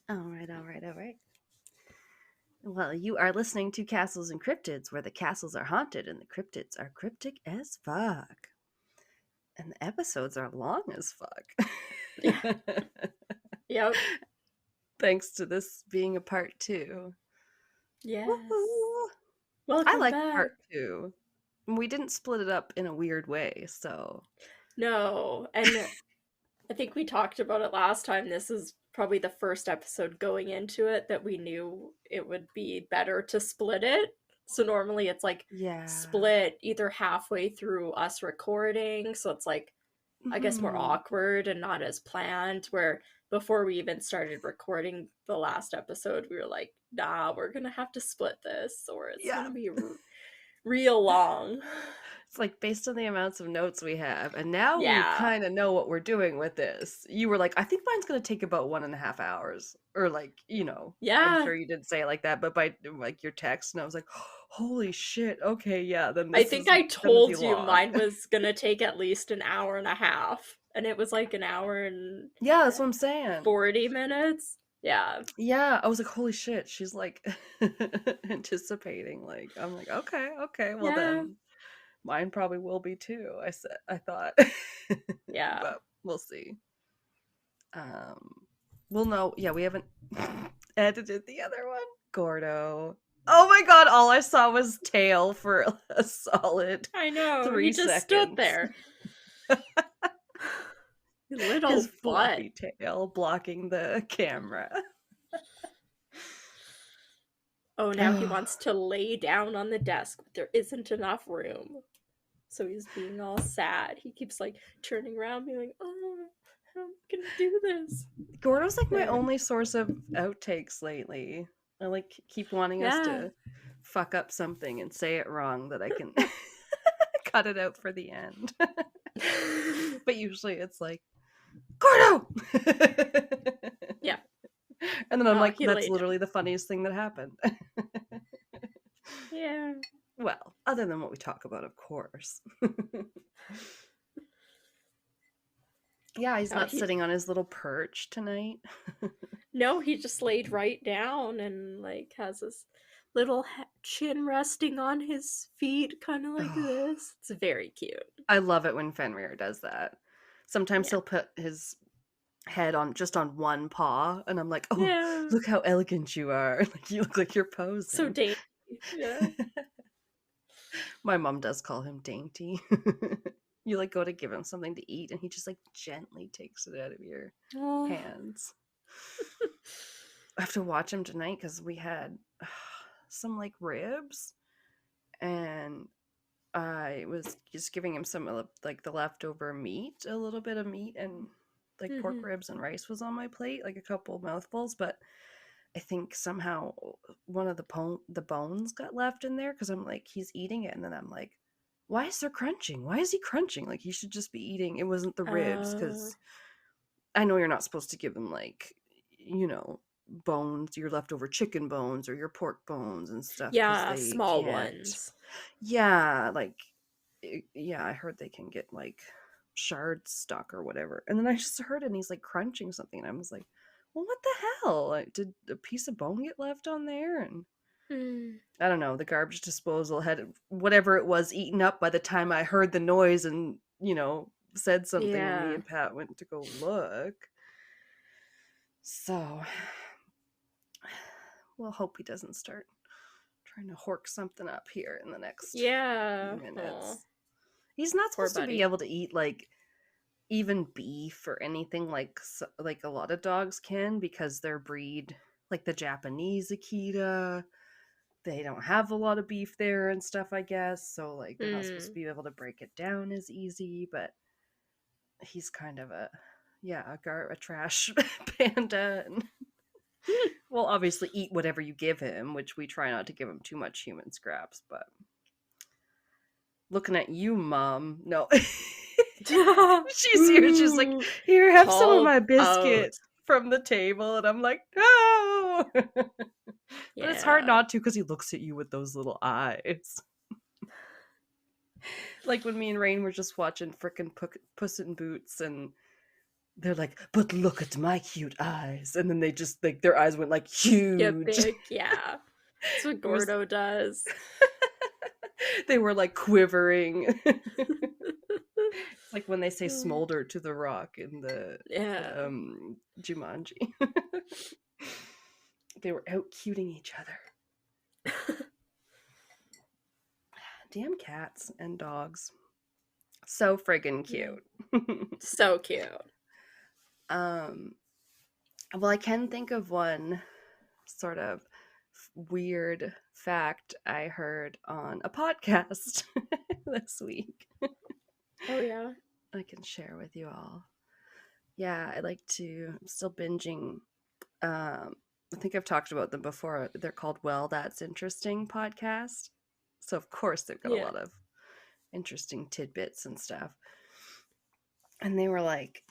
All right, all right, all right. Well, you are listening to Castles and Cryptids, where the castles are haunted and the cryptids are cryptic as fuck. And the episodes are long as fuck. Yeah. Yep. Thanks to this being a part two. Yes. Woohoo! I Welcome like back. part two. We didn't split it up in a weird way, so. No, and I think we talked about it last time. This is probably the first episode going into it that we knew it would be better to split it. So normally it's like Yeah. split either halfway through us recording, so it's like I guess more Hmm. awkward and not as planned. Where before we even started recording the last episode, we were like, nah, we're gonna have to split this or it's Yeah. gonna be real long. It's like based on the amounts of notes we have, and now we Yeah. kind of know what we're doing with this. You were like, I think mine's gonna take about 1.5 hours, or like, I'm Yeah. sure you didn't say it like that, but by like your text, and I was like, holy shit, okay, yeah, then I this think is I gonna be told you long. mine was gonna take at least an hour and a half. And it was like an hour and Yeah, that's what I'm saying. 40 minutes. Yeah. Yeah, I was like, holy shit, she's like anticipating. Like, I'm like, okay, okay, well Yeah. then mine probably will be too. I thought, Yeah. but we'll see. Um, well, no, yeah, we haven't edited the other one. Gordo. Oh my god, all I saw was tail for a solid I know. three He just stood seconds. there. His Little butt. fluffy tail blocking the camera. Oh, now he Oh, wants to lay down on the desk, but there isn't enough room. So he's being all sad. He keeps like turning around, being like, oh, how am I gonna do this? Gordo's like my There. only source of outtakes lately. I like keep wanting us Yeah. to fuck up something and say it wrong that I can cut it out for the end. But usually it's like, Gordo! Yeah. And then I'm Oh, like, he that's laid down. literally the funniest thing that happened. Yeah. Well, other than what we talk about, of course. Yeah, he's Oh, not he sitting on his little perch tonight. no, he just laid right down and like has his little chin resting on his feet, kind of like Oh, this. It's very cute. I love it when Fenrir does that. Sometimes Yeah. he'll put his head on just on one paw, and I'm like, oh, Yeah. look how elegant you are. Like you look like you're So posing. dainty. Yeah. My mom does call him dainty. You like go to give him something to eat and he just like gently takes it out of your Oh. hands. I have to watch him tonight because we had some like ribs, and I was just giving him some of like the leftover meat, a little bit of meat, and like pork Mhm. ribs and rice was on my plate, like a couple mouthfuls, but I think somehow one of the bones got left in there because I'm like, he's eating it, and then I'm like, why is there crunching? Why is he crunching? Like he should just be eating. It wasn't the ribs Uh, because I know you're not supposed to give them like, bones, your leftover chicken bones or your pork bones and stuff because yeah, they small can't. ones. Yeah, like, yeah, I heard they can get like shards stuck or whatever. And then I just heard it and he's like crunching something. And I was like, well, what the hell? Like, did a piece of bone get left on there? And Mm. I don't know, the garbage disposal had whatever it was eaten up by the time I heard the noise and, said something and me Yeah. and Pat went to go look. So we'll hope he doesn't start trying to hork something up here in the next few Yeah. Oh, minutes. He's not poor supposed to be buddy. able to eat like even beef or anything like a lot of dogs can because their breed, like the Japanese Akita, they don't have a lot of beef there and stuff, I guess. So like they're not supposed to Mm. be able to break it down as easy, but he's kind of a trash panda and will obviously eat whatever you give him, which we try not to give him too much human scraps, but looking at you, mom. No. She's here, she's like, Ooh, here, have some of called my out. biscuit from the table, and I'm like, no. But it's hard Yeah. not to because he looks at you with those little eyes. Like when me and Rain were just watching frickin' Puss in Boots, and they're like, but look at my cute eyes. And then they just like their eyes went like Get huge. big, yeah. That's what It was Gordo does. they were like quivering. It's like when they say smolder to the rock in Yeah. Jumanji. They were out cuting each other. Damn cats and dogs. So friggin' Yeah. cute. So cute. um well, I can think of one sort of weird fact I heard on a podcast this week. Oh yeah. I can share with you all. Yeah, I like to. I'm still binging. I think I've talked about them before. They're called Well, That's Interesting podcast. So of course they've got a Yeah. lot of interesting tidbits and stuff. And they were like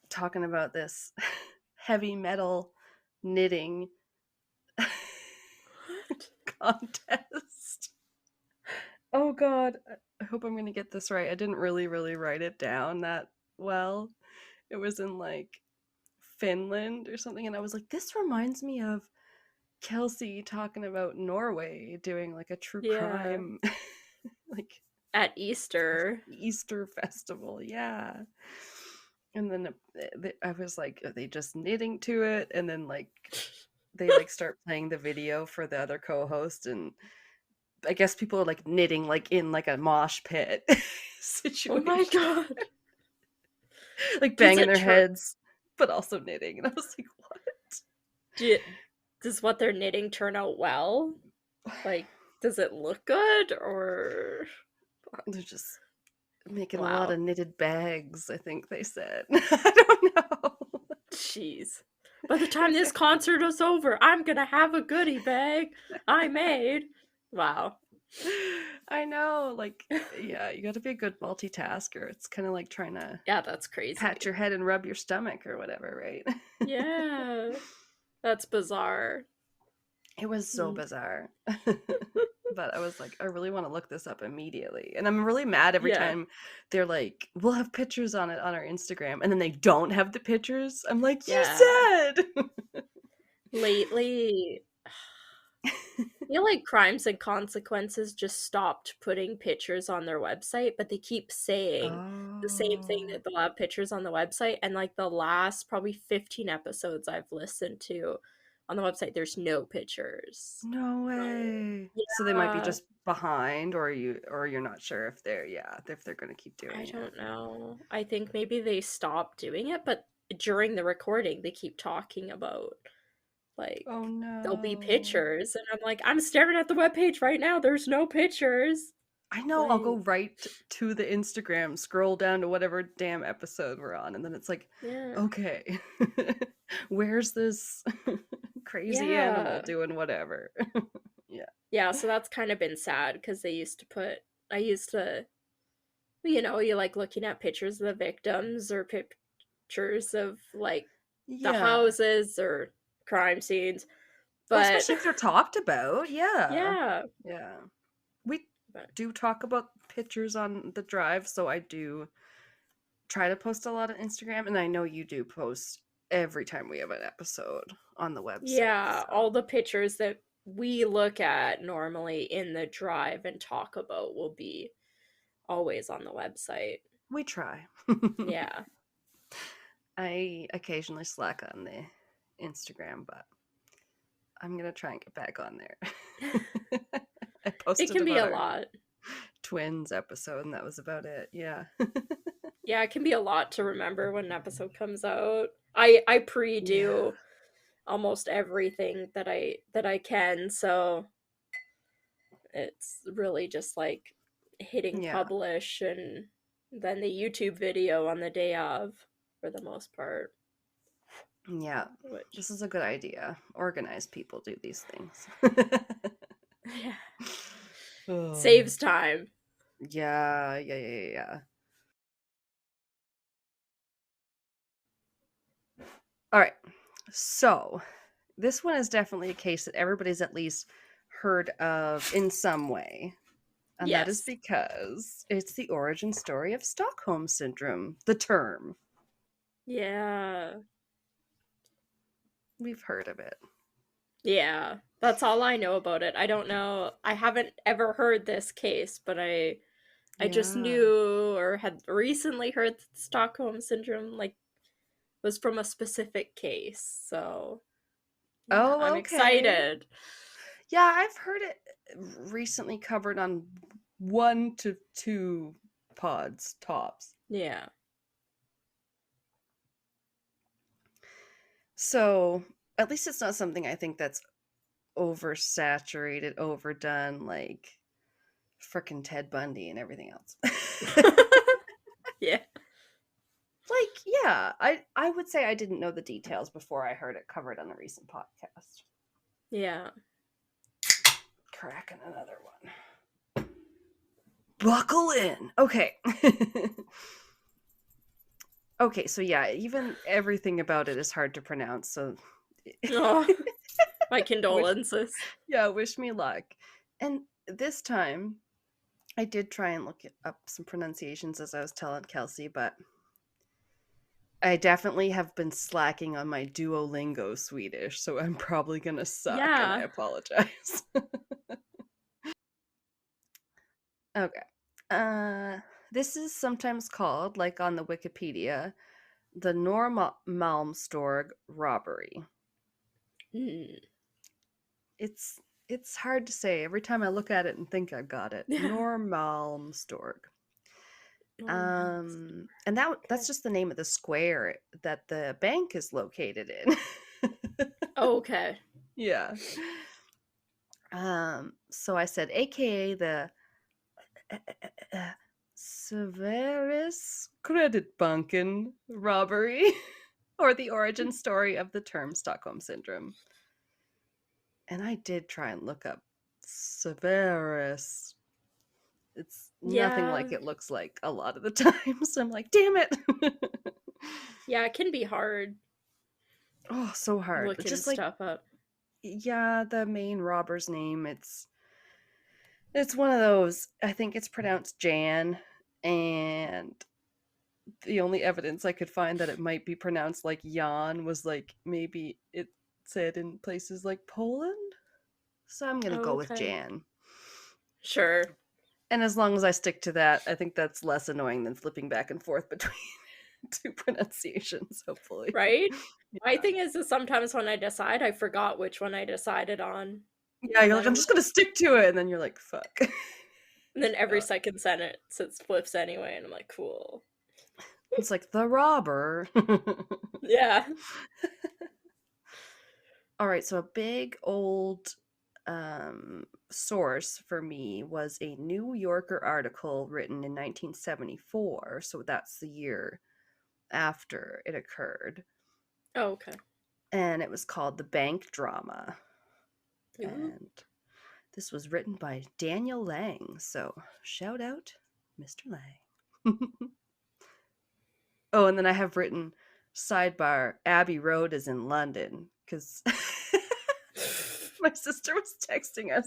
talking about this heavy metal knitting What? contest. Oh god, I hope I'm gonna get this right. I didn't really write it down that well. It was in like Finland or something, and I was like, this reminds me of Kelsey talking about Norway doing like a true Yeah. crime like At Easter. Easter festival. Yeah. And then I was like, are they just knitting to it? And then like they like start playing the video for the other co-host, and I guess people are like knitting like in like a mosh pit Oh my situation, god. like Does banging it their turn heads, but also knitting. And I was like, do, does what they're knitting turn out well? what? Like, does it look good or They're just making a lot wow. of knitted bags, I think they said. I don't know. Jeez. By the time this concert is over, I'm gonna have a goodie bag I made. Wow. I know, like, yeah, you got to be a good multitasker. It's kind of like trying to Yeah, that's crazy. pat your head and rub your stomach or whatever, right? Yeah. That's bizarre. It was so Mm. bizarre. But I was like, I really want to look this up immediately. And I'm really mad every Yeah. time they're like, we'll have pictures on it on our Instagram. And then they don't have the pictures. I'm like, you Yeah. said. Lately, I feel like Crimes and Consequences just stopped putting pictures on their website, but they keep saying the same thing Oh, that they'll have pictures on the website. And like the last probably 15 episodes I've listened to on the website, there's no pictures. no Like, way. So they might be yeah, just behind, or you're not sure if they're, yeah, if they're gonna keep I doing it. don't know. I think maybe they stopped doing it, but during the recording, they keep talking about like Oh there'll be no. pictures, and I'm like, I'm staring at the webpage right now. There's no pictures. I know, I'll go Like, right to the Instagram, scroll down to whatever damn episode we're on, and then it's like, yeah, okay, where's this crazy animal yeah, doing whatever? Yeah. yeah. So that's kind of been sad because they used to put. I used to, you like looking at pictures of the victims or pictures of like the Yeah. houses or crime scenes, Well, but especially if they're talked about. Yeah. yeah, Yeah. We but do talk about pictures on the drive, so I do try to post a lot on Instagram, and I know you do post every time we have an episode on the website. yeah, all So the pictures that we look at normally in the drive and talk about will be always on the website. we try. Yeah. I occasionally slack on the Instagram, but I'm gonna try and get back on there. I It posted can be about a our lot. twins episode, and that was about it. Yeah. Yeah, it can be a lot to remember when an episode comes out. I Yeah. pre-do almost everything that I can, so it's really just like hitting Yeah. publish and then the YouTube video on the day of for the most part, Yeah. which This is a good idea. Organized people do these things. yeah, Oh. saves time. Yeah, yeah. All right. So, this one is definitely a case that everybody's at least heard of in some way. And that is Yes. because it's the origin story of Stockholm Syndrome, the term. Yeah. We've heard of it. Yeah. That's all I know about it. I don't know. I haven't ever heard this case, but I just Yeah. knew or had recently heard that Stockholm Syndrome like was from a specific case. So, yeah, I'm Oh, okay. excited. Yeah, I've heard it recently covered on 1 to 2 pods tops. Yeah. So at least it's not something I think that's oversaturated, overdone, like frickin' Ted Bundy and everything else. Yeah. Like, yeah, I would say I didn't know the details before I heard it covered on a recent podcast. Yeah. Cracking another one. Buckle in. Okay. Okay, so yeah, even everything about it is hard to pronounce, so Oh, my wish condolences. yeah, wish me luck. And this time I did try and look up some pronunciations as I was telling Kelsey, but I definitely have been slacking on my Duolingo Swedish, so I'm probably gonna suck, and I Yeah. apologize. Okay. Uh, this is sometimes called, like on the Wikipedia, the Normalmstorg robbery. Mm. It's hard to say. Every time I look at it and think I've got it. Yeah. Normalmstorg. Normal. And that's Okay. just the name of the square that the bank is located in. Okay. Yeah. So I said, AKA the Severus Creditbanken robbery, or the origin story of the term Stockholm Syndrome. And I did try and look up Severus. It's nothing Yeah. like it looks like a lot of the time. So I'm like, damn it. Yeah, it can be hard Oh, so hard. But looking just like, stuff up. yeah, the main robber's name, it's one of those. I think it's pronounced Jan, and the only evidence I could find that it might be pronounced like Jan was like maybe it said in places like Poland. So I'm gonna go with Okay. Jan. Sure. And as long as I stick to that, I think that's less annoying than flipping back and forth between two pronunciations, hopefully. Right? My Yeah. thing is sometimes when I decide, I forgot which one I decided on. Yeah, And you're then like, I'm I'm just gonna stick to it, and then you're like, fuck. and then every Uh, second sentence it flips anyway, and I'm like, cool. it's like the robber. Yeah. All right, so a big old source for me was a New Yorker article written in 1974. So that's the year after it occurred. Oh, okay. And it was called The Bank Drama. Ooh. And this was written by Daniel Lang. So shout out, Mr. Lang. Oh, and then I have written sidebar Abbey Road is in London because my sister was texting us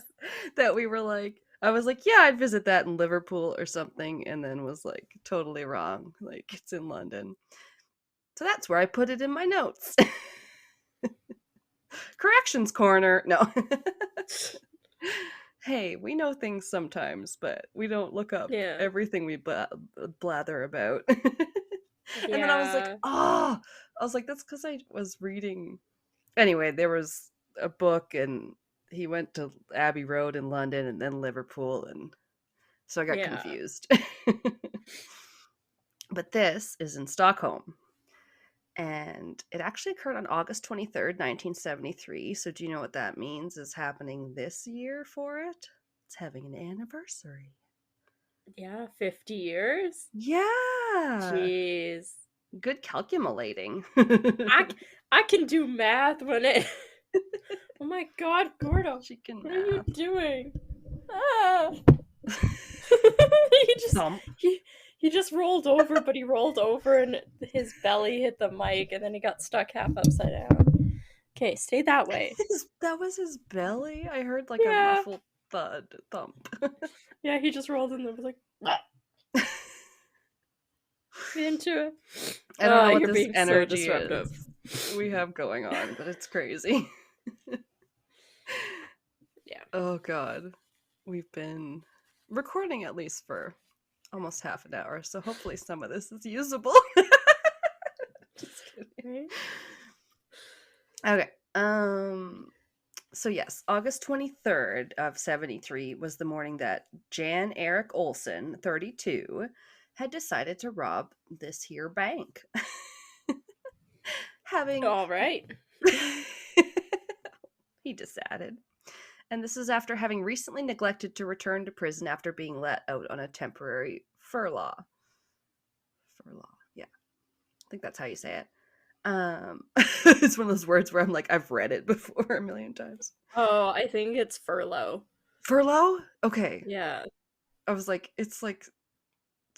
that we were like, I was like, yeah, I'd visit that in Liverpool or something, and then was like, totally wrong. Like, it's in London. So that's where I put it in my notes. Corrections corner. No. Hey, we know things sometimes, but we don't look up Yeah. everything we blather about. And then I was like, Yeah. oh, I was like, that's because I was reading. Anyway, there was a book, and he went to Abbey Road in London and then Liverpool, and so I got Yeah. confused. But this is in Stockholm, and it actually occurred on August 23rd, 1973. So do you know what that means is happening this year for it? It's having an anniversary. Yeah. 50 years? Yeah. Jeez. Good calculating. I, I can do math when it. Oh my god, Gordo. She can What are you math. doing? Ah. he just Thump. he he just rolled over, but he rolled over and his belly hit the mic and then he got stuck half upside down. Okay, stay that way. That was his belly? I heard like a Yeah. muffled thud thump. Yeah, he just rolled and was like, Into it. I don't know what You're this being so energy disruptive. is we have going on, but it's crazy. Yeah. Oh god. We've been recording at least for almost half an hour, so hopefully some of this is usable. Just kidding. Right? Okay. So yes, August 23rd of 73 was the morning that Jan Eric Olson, 32, had decided to rob this here bank. Having All right. he decided. And this is after having recently neglected to return to prison after being let out on a temporary furlough. Furlough, yeah. I think that's how you say it. It's one of those words where I'm like, I've read it before a million times. Oh, I think it's furlough. Furlough? Okay. Yeah. I was like, it's like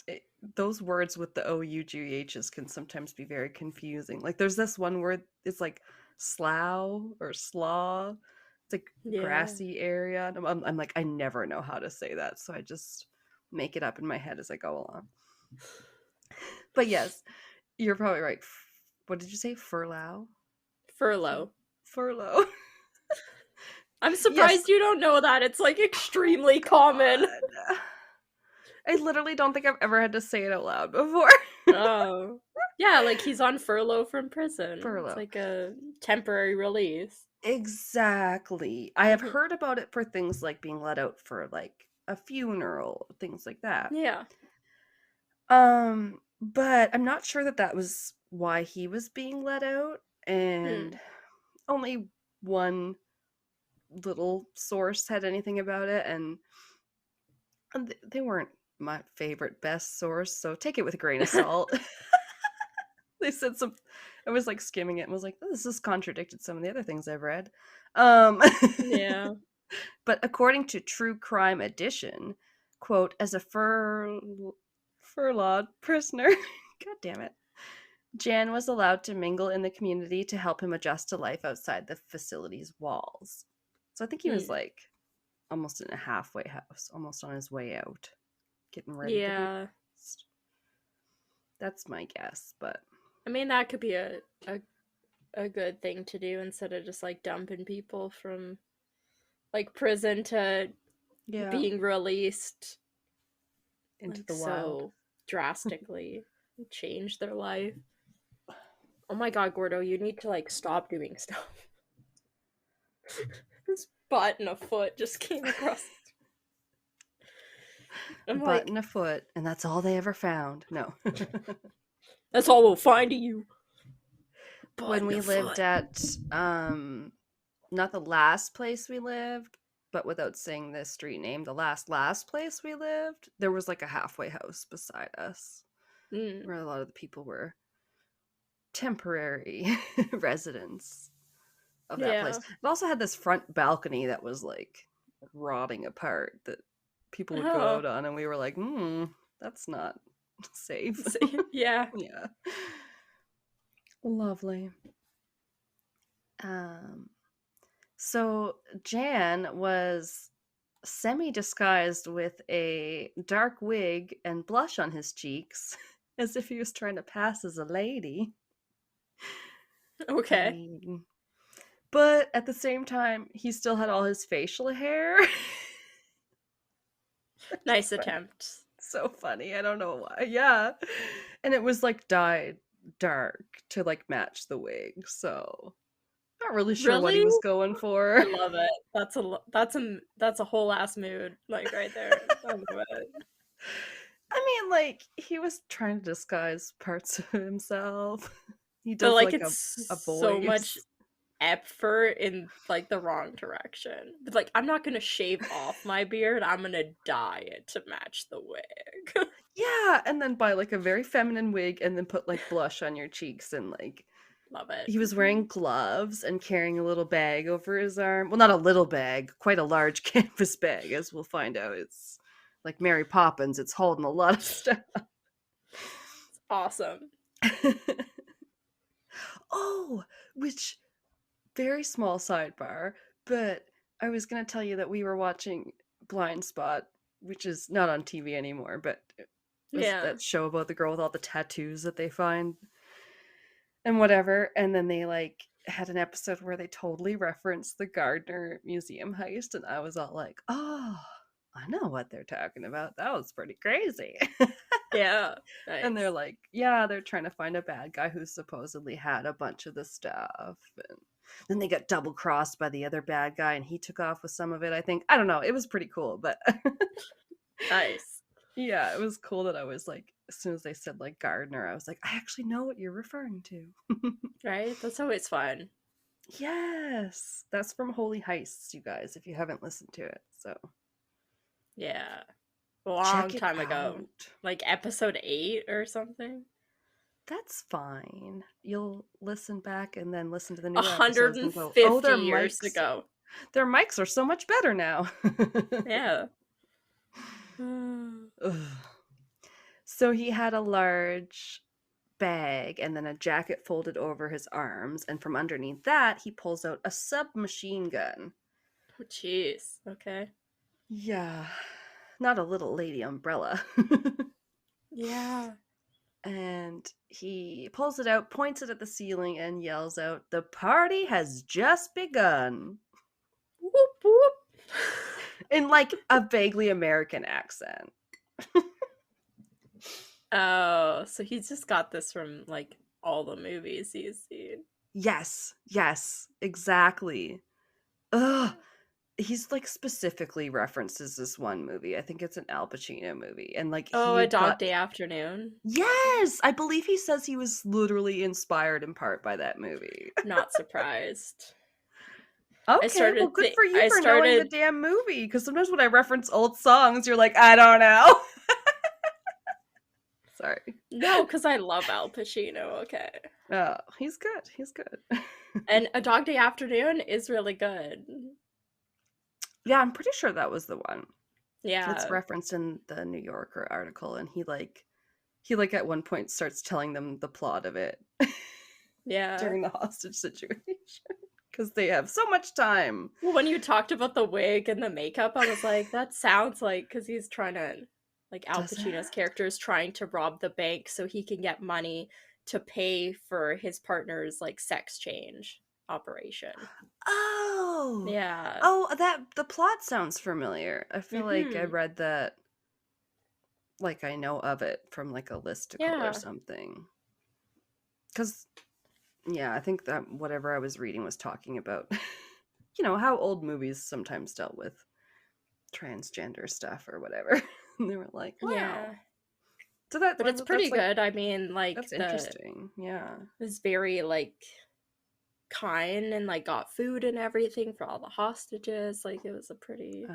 it, those words with the OUGHs can sometimes be very confusing. Like there's this one word, it's like slough or slaw. It's like Yeah. grassy area. And I'm like, I never know how to say that. So I just make it up in my head as I go along. But yes, you're probably right. What did you say? Furlough? Furlough. Furlough. I'm Yes. surprised you don't know that. It's like extremely common. God. I literally don't think I've ever had to say it out loud before. Oh. Yeah, like he's on furlough from prison. It's Furlough. like a temporary release. Exactly. I have Mhm. heard about it for things like being let out for like a funeral, things like that. Yeah. But I'm not sure that that was why he was being let out, and Hmm. only one little source had anything about it, and they weren't my favorite best source, so take it with a grain of salt. They said some I was like skimming it and was like, oh, this has contradicted some of the other things I've read. Um Yeah. But according to True Crime Edition, quote, as a furloughed prisoner, god damn it, Jan was allowed to mingle in the community to help him adjust to life outside the facility's walls. So I think he was Hmm. like almost in a halfway house, almost on his way out, getting ready to be Yeah. released. That's my guess, but I mean, that could be a good thing to do instead of just like dumping people from like prison to yeah, being released into like the wild. so drastically. Change their life. Oh my god, Gordo, you need to like stop doing stuff. This butt and a foot just came across. I'm Butt like, and a foot, and that's all they ever found. No. that's all we'll find of you. Butt When and a we lived foot. at not the last place we lived, but without saying the street name, the last place we lived, there was like a halfway house beside us Mm, where a lot of the people were temporary residents of that place. yeah. It also had this front balcony that was like rotting apart that people would go Oh. out on, and we were like, that's not safe. Yeah. Yeah. Lovely. Um, so Jan was semi disguised with a dark wig and blush on his cheeks, as if he was trying to pass as a lady. I Okay. mean, but at the same time, he still had all his facial hair. Nice attempt. So funny. I don't know why. Yeah. And it was like dyed dark to like match the wig. So not really sure what he Really? was going I for. love it. That's a whole ass mood, like right there. I love it. I mean, like, he was trying to disguise parts of himself. He But does like like it's a so much voice. effort in like the wrong direction. But like I'm not gonna shave off my beard. I'm gonna dye it to match the wig. Yeah, and then buy like a very feminine wig and then put like blush on your cheeks and like Love it. he was wearing gloves and carrying a little bag over his arm. Well, not a little bag, quite a large canvas bag, as we'll find out. It's like Mary Poppins, it's holding a lot of stuff. Awesome. Oh, which very small sidebar, but I was going to tell you that we were watching Blind Spot, which is not on TV anymore, but was Yeah. that show about the girl with all the tattoos that they find and whatever. And then they like had an episode where they totally referenced the Gardner Museum heist, and I was all like, "Oh, I know what they're talking about. That was pretty crazy." Yeah. And they're Nice. like, "Yeah, they're trying to find a bad guy who supposedly had a bunch of the stuff." And then they got double crossed by the other bad guy, and he took off with some of it. I think I don't know. It was pretty cool, but Nice. yeah, it was cool that I was like, as soon as they said like Gardner, I was like, I actually know what you're referring to. Right? That's always fun. Yes, that's from Holy Heists, you guys, if you haven't listened to it. So Yeah. A long check it time ago. out. Like episode 8 or something. That's fine. You'll listen back and then listen to the newer episodes and go, "Oh, 150 years ago. their mics are so much better now." Yeah. Ugh. So he had a large bag and then a jacket folded over his arms, and from underneath that, he pulls out a submachine gun. Oh, jeez. Okay. Yeah, not a little lady umbrella. Yeah. And he pulls it out, points it at the ceiling, and yells out, "The party has just begun," Whoop whoop. in like a vaguely American accent. Oh, so he's just got this from like all the movies he's seen. Yes, exactly. Ugh. He's like specifically references this one movie. I think it's an Al Pacino movie. And like Oh, A he Dog got. Day Afternoon. Yes! I believe he says he was literally inspired in part by that movie. Not surprised. Okay, well, good for you I for knowing the started damn movie. Because sometimes when I reference old songs, you're like, I don't know. Sorry. No, because I love Al Pacino, okay. Oh, he's good. He's good. And A Dog Day Afternoon is really good. Yeah, I'm pretty sure that was the one. It's Yeah. referenced in the New Yorker article, and he at one point starts telling them the plot of it Yeah. during the hostage situation because they have so much time. Well, when you talked about the wig and the makeup, I was like, that sounds like because he's trying to, like, Al Does it? Pacino's character is trying to rob the bank so he can get money to pay for his partner's, like, sex change operation. Oh, Yeah. that the plot sounds familiar. I feel like I Mm-hmm. read that, like I know of it from like a listicle or Yeah. something. Because yeah, I think that whatever I was reading was talking about, how old movies sometimes dealt with transgender stuff or whatever. And they were like, wow. Yeah. So But it's pretty good. I mean, like, that's interesting. Yeah. it was very, like, kind and, like, got food and everything for all the hostages. Like, it was a pretty,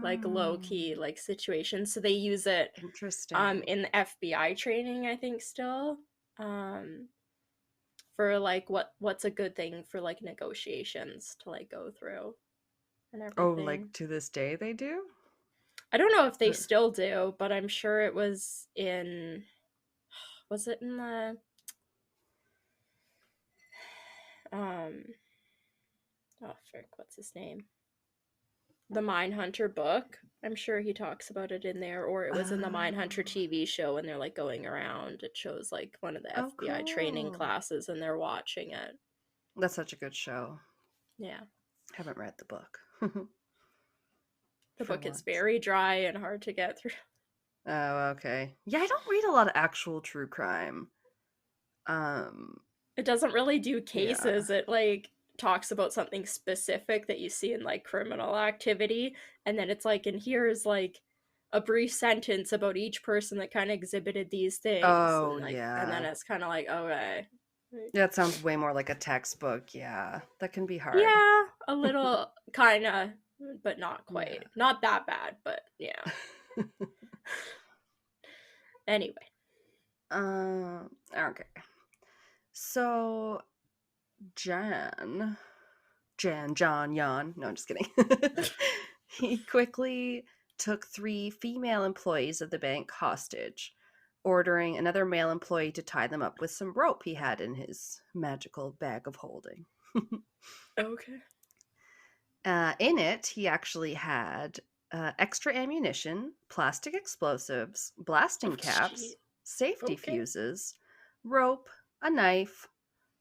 like, low-key, Oh, like, situation. So they use it interesting. in the FBI training, I think, still. For like what's a good thing for like negotiations to like go through and Oh, everything. like to this day they do? I don't know if they Or- still do, but I'm sure it was it in the um oh frick, what's his name? The Mindhunter book. I'm sure he talks about it in there, or it was in the Mindhunter Oh, TV show when they're like going around. It shows like one of the oh, FBI training cool. classes and they're watching it. That's such a good show. Yeah. Haven't read the book. The For book is once. very dry and hard to get through. Oh, okay. Yeah, I don't read a lot of actual true crime. Um, It doesn't really do yeah. cases. It like talks about something specific that you see in like criminal activity, and then it's like, and here's like a brief sentence about each person that kind of exhibited these things, Oh, and like, and then yeah. it's kind of like, okay, Yeah, it sounds way more like a textbook. Yeah, that can be hard. yeah, a little kind of, but not Yeah. quite, not that bad, but yeah. Anyway, Okay. So John, Jan. No, I'm just kidding. He quickly took 3 female employees of the bank hostage, ordering another male employee to tie them up with some rope he had in his magical bag of holding. okay, In it, he actually had extra ammunition, plastic explosives, blasting Oh, caps, gee. safety Okay. fuses, rope, a knife,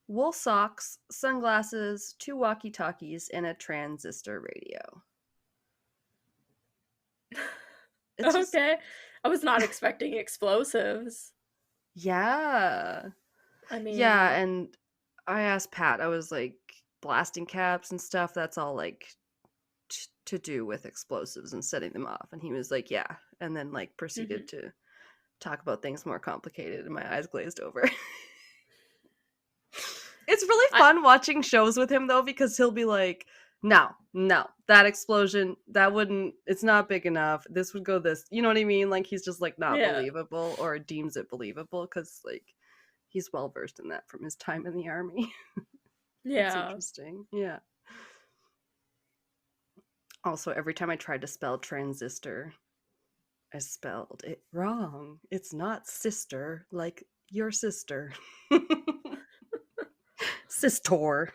wool socks, sunglasses, 2 walkie-talkies, and a transistor radio. It's just, Okay. I was not expecting explosives. yeah. I Yeah, mean, and I asked Pat, I was like, blasting caps and stuff, that's all like to do with explosives and setting them off. And he was like, yeah. And then like proceeded mhm. to talk about things more complicated, and my eyes glazed over. It's really I fun watching shows with him though, because he'll be like, no, no, that explosion, that wouldn't, it's not big enough. This would go this, you know what I mean? Like he's just like not yeah. believable or deems it believable because like he's well versed in that from his time in the army. It's Yeah. interesting. Yeah. Also, every time I tried to spell transistor, I spelled it wrong. It's not sister like your sister. Sistor.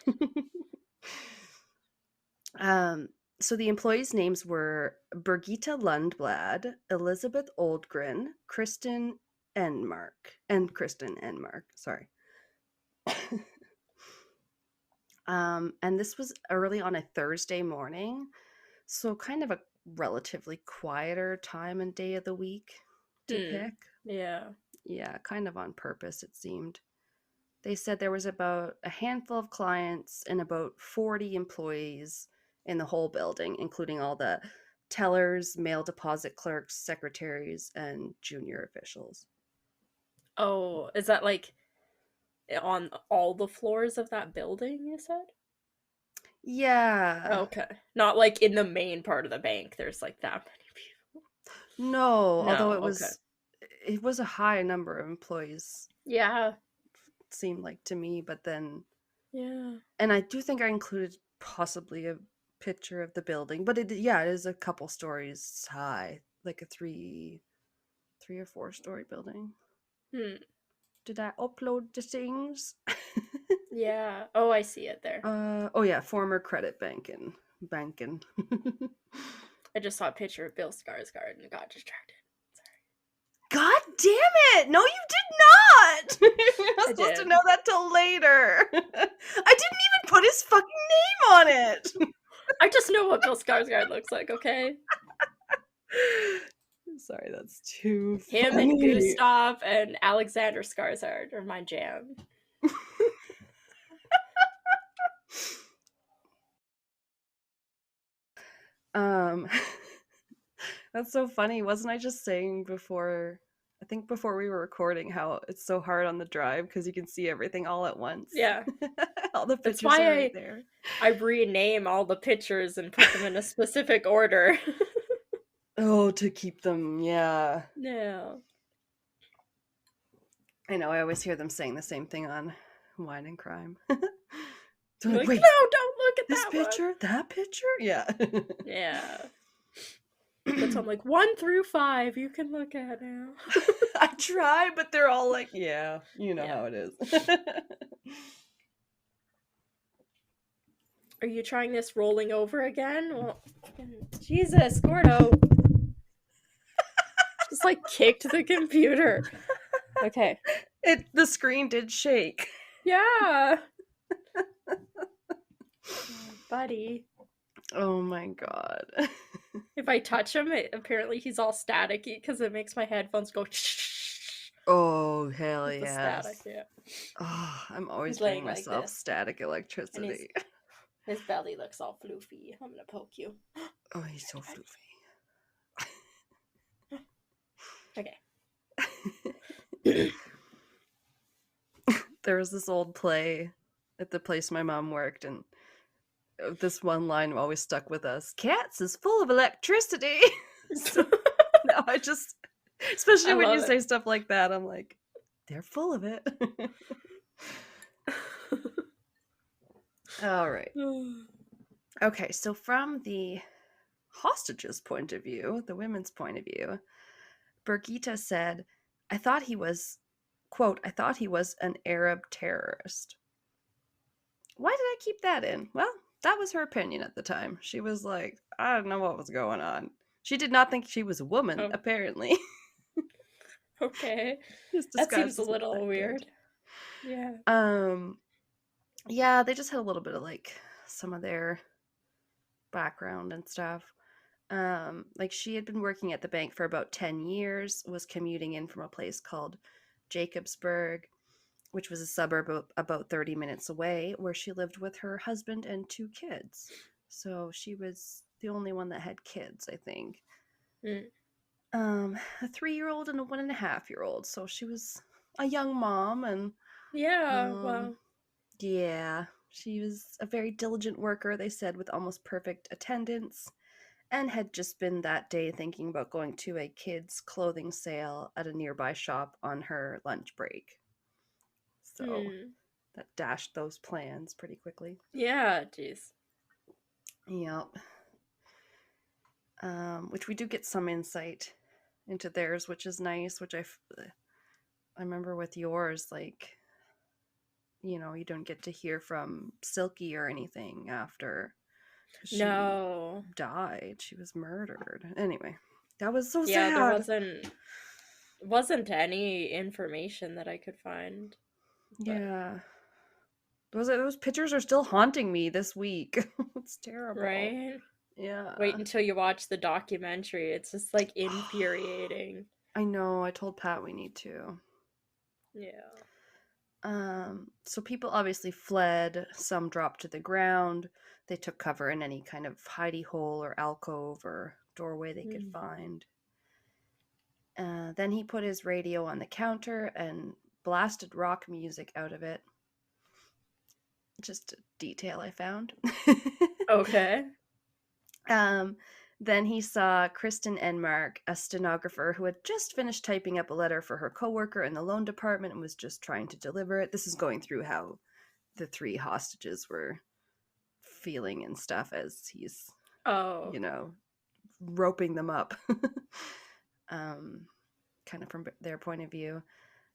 Um, so the employees' names were Birgitta Lundblad, Elizabeth Oldgren, Kristen Enmark. Sorry. And this was early on a Thursday morning, so kind of a relatively quieter time and day of the week to Hmm. pick. Yeah. Yeah, kind of on purpose, it seemed. They said there was about a handful of clients and about 40 employees in the whole building, including all the tellers, mail deposit clerks, secretaries, and junior officials. Oh, is that like on all the floors of that building, you said? Yeah. Okay. Not like in the main part of the bank. There's like that many people. No, although No, okay. it was a high number of employees, Yeah. it seemed like to me, but then Yeah. and I do think I included possibly a picture of the building, but it yeah, it is a couple stories high, like a three or four story building. Hmm. Did I upload the things? Yeah. Oh, I see it there. Oh yeah, former credit banking. I just saw a picture of Bill Skarsgård and got distracted. God damn it! No, you did not. You're not I supposed to did. know that till later. I didn't even put his fucking name on it. I just know what Bill Skarsgård looks like, okay? Sorry, that's too Him and funny. Gustav and Alexander Skarsgård are my jam. Um, that's so funny. Wasn't I just saying before? I think before we were recording how it's so hard on the drive because you can see everything all at once. Yeah. All the That's pictures are why right I there. I rename all the pictures and put them in a specific order. Oh, to keep them, yeah. No. I know, I always hear them saying the same thing on Wine and Crime. They're You're like, like, wait, no, don't look at this that one. picture? That picture? Yeah. Yeah. That's I'm like 1 through 5 you can look at now. I try, but they're all like, yeah, you know Yeah. how it is. Are you trying this rolling over again? Well, Jesus, Gordo. Just like kicked the computer. Okay. The screen did shake. Yeah. Oh, buddy. Oh my god. If I touch him, apparently he's all staticky because it makes my headphones go Oh, hell with the static. yes. Yeah. Oh, I'm always He's bringing laying like myself this, static and electricity. his belly looks all floofy. I'm gonna poke you. Oh, he's so floofy. Okay. There was this old play at the place my mom worked, and this one line always stuck with us. Cats is full of electricity. So now I just, especially I when you love it. say stuff like that, I'm like, they're full of it. All right. Okay, so from the hostages' point of view, the women's point of view, Birgitta said, I thought he was, quote, I thought he was an Arab terrorist. Why did I keep that in? Well, that was her opinion at the time. She was like, I don't know what was going on. She did not think she was a woman, Oh, apparently. okay. His That disguise seems a was not little that good. weird. Yeah. Um, yeah, they just had a little bit of like some of their background and stuff. Like she had been working at the bank for about 10 years, was commuting in from a place called Jacobsburg, which was a suburb about 30 minutes away, where she lived with her husband and 2 kids. So she was the only one that had kids, I think. Mm. A 3-year old and a 1.5-year old. So she was a young mom, and Yeah, um, well, yeah, she was a very diligent worker, they said, with almost perfect attendance, and had just been that day thinking about going to a kids' clothing sale at a nearby shop on her lunch break. So hmm. that dashed those plans pretty quickly. Yeah, jeez. Yep. Which we do get some insight into theirs, which is nice. Which I remember with yours, like, you don't get to hear from Silky or anything after, because she No. died. She was murdered. Anyway, that was so Yeah, there sad. wasn't any information that I could find, but Yeah. Those pictures are still haunting me this week. It's terrible. right? Wait Yeah. until you watch the documentary. It's just like infuriating. I know. I told Pat we need to. Yeah. So people obviously fled. Some dropped to the ground. They took cover in any kind of hidey hole or alcove or doorway they could Hmm. find. Then he put his radio on the counter and blasted rock music out of it. Just a detail I found. Okay. um, then he saw Kristen Enmark, a stenographer who had just finished typing up a letter for her coworker in the loan department and was just trying to deliver it. This is going through how the 3 hostages were feeling and stuff as he's, Oh. you know, roping them up. um, Kind of from their point of view.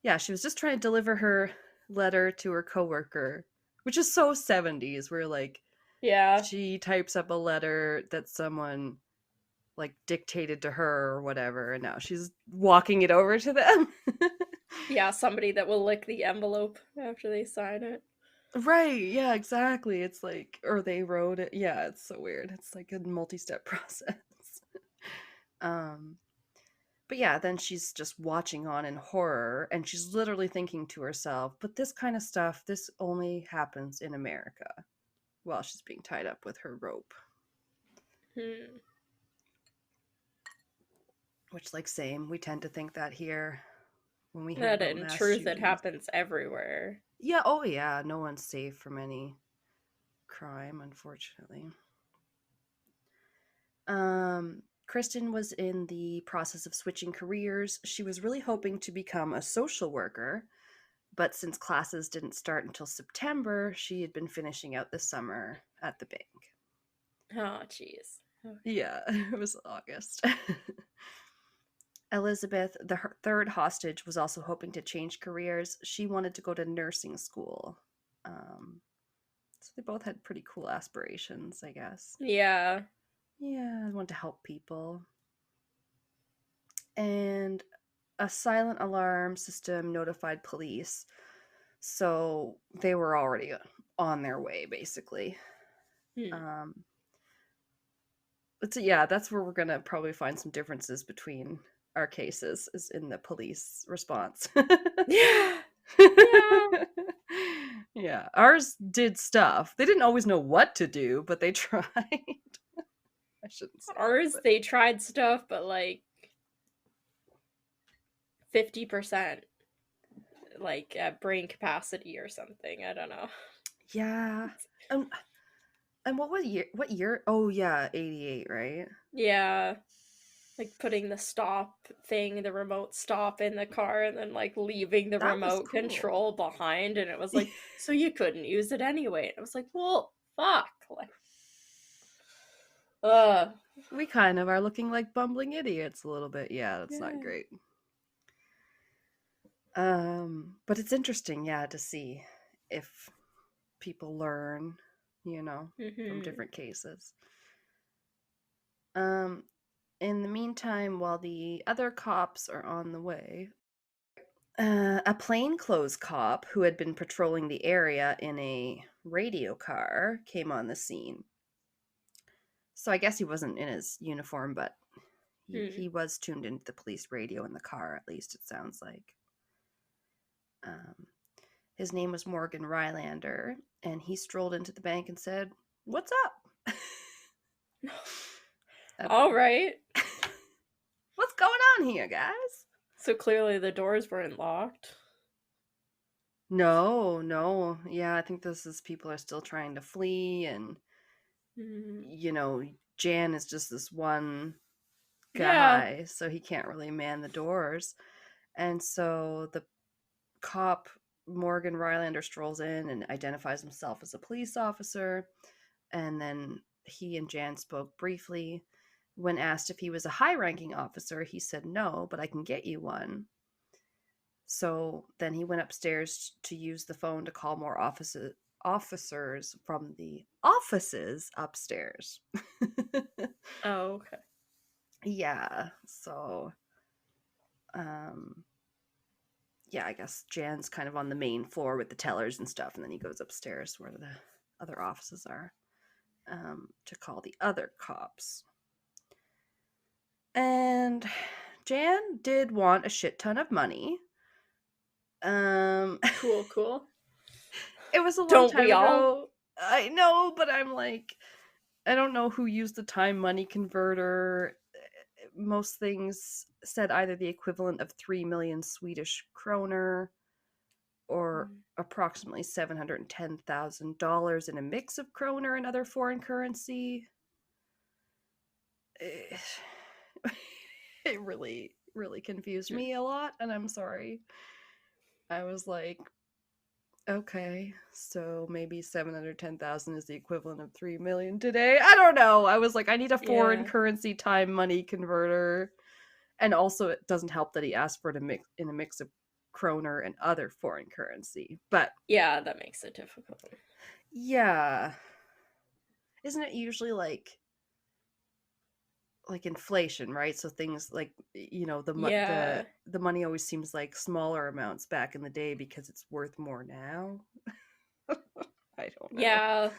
Yeah, she was just trying to deliver her letter to her coworker, which is so 70s, where like Yeah. she types up a letter that someone like dictated to her or whatever, and now she's walking it over to them. Yeah, somebody that will lick the envelope after they sign it. Right, yeah, exactly. It's like, or they wrote it. Yeah, it's so weird. It's like a multi-step process. um but yeah, then she's just watching on in horror, and she's literally thinking to herself, but this kind of stuff, this only happens in America, while she's being tied up with her rope. Hmm. Which, like, same, we tend to think that here when we hear That about in mass truth, it shootings. happens everywhere. Yeah, oh yeah, no one's safe from any crime, unfortunately. Kristen was in the process of switching careers. She was really hoping to become a social worker, but since classes didn't start until September, she had been finishing out the summer at the bank. Oh, jeez. Okay. Yeah, it was August. Elizabeth, the third hostage, was also hoping to change careers. She wanted to go to nursing school. Um, so they both had pretty cool aspirations, I guess. Yeah. Yeah, I wanted to help people. And a silent alarm system notified police. So they were already on their way, basically. Hmm. Um, yeah, that's where we're gonna probably find some differences between our cases, is in the police response. Yeah. Yeah. Yeah, ours did stuff. They didn't always know what to do, but they tried. I shouldn't say that, Ours, but they tried stuff, but like 50%, like at brain capacity or something. I don't know. yeah. Um, and what was year? What year? Oh yeah, 88, right? Yeah. Like putting the stop thing, the remote stop in the car, and then like leaving the That was remote cool. control behind. And it was like, so you couldn't use it anyway. And I was like, well, fuck. Like, uh, We kind of are looking like bumbling idiots a little bit. Yeah, that's not yeah. great. But it's interesting, yeah, to see if people learn, from Hmm. different cases. Um, In the meantime, while the other cops are on the way, a plainclothes cop who had been patrolling the area in a radio car came on the scene. So I guess he wasn't in his uniform, but Hmm. he was tuned into the police radio in the car, at least it sounds like. Um, his name was Morgan Rylander, and he strolled into the bank and said, "What's up?" I don't All know. right. What's going on here, guys? So clearly the doors weren't locked. No, no. Yeah, I think this is people are still trying to flee, and, Hmm. you know, Jan is just this one Yeah. guy, so he can't really man the doors. And so the cop, Morgan Rylander, strolls in and identifies himself as a police officer. And then he and Jan spoke briefly. When asked if he was a high ranking officer, he said no, but I can get you one. So then he went upstairs to use the phone to call more officers from the offices upstairs. Oh, okay. Yeah, so um yeah, I guess Jan's kind of on the main floor with the tellers and stuff, and then he goes upstairs where the other offices are, to call the other cops. And Jan did want a shit ton of money. Um, Cool, cool. it was a long Don't time we all? ago. I know, but I'm like, I don't know who used the time money converter. Most things said either the equivalent of 3 million Swedish kroner or Mm. approximately $710,000 in a mix of kroner and other foreign currency. It, it really, really confused me a lot, and I'm sorry. I was like, okay, so maybe 710,000 is the equivalent of 3 million today. I don't know. I was like, I need a foreign Yeah. currency time money converter. And also, it doesn't help that he asked for it in a mix of kroner and other foreign currency. But Yeah, that makes it difficult. yeah, isn't it usually like inflation, right? So things like, Yeah. the money always seems like smaller amounts back in the day because it's worth more now. I don't know. Yeah.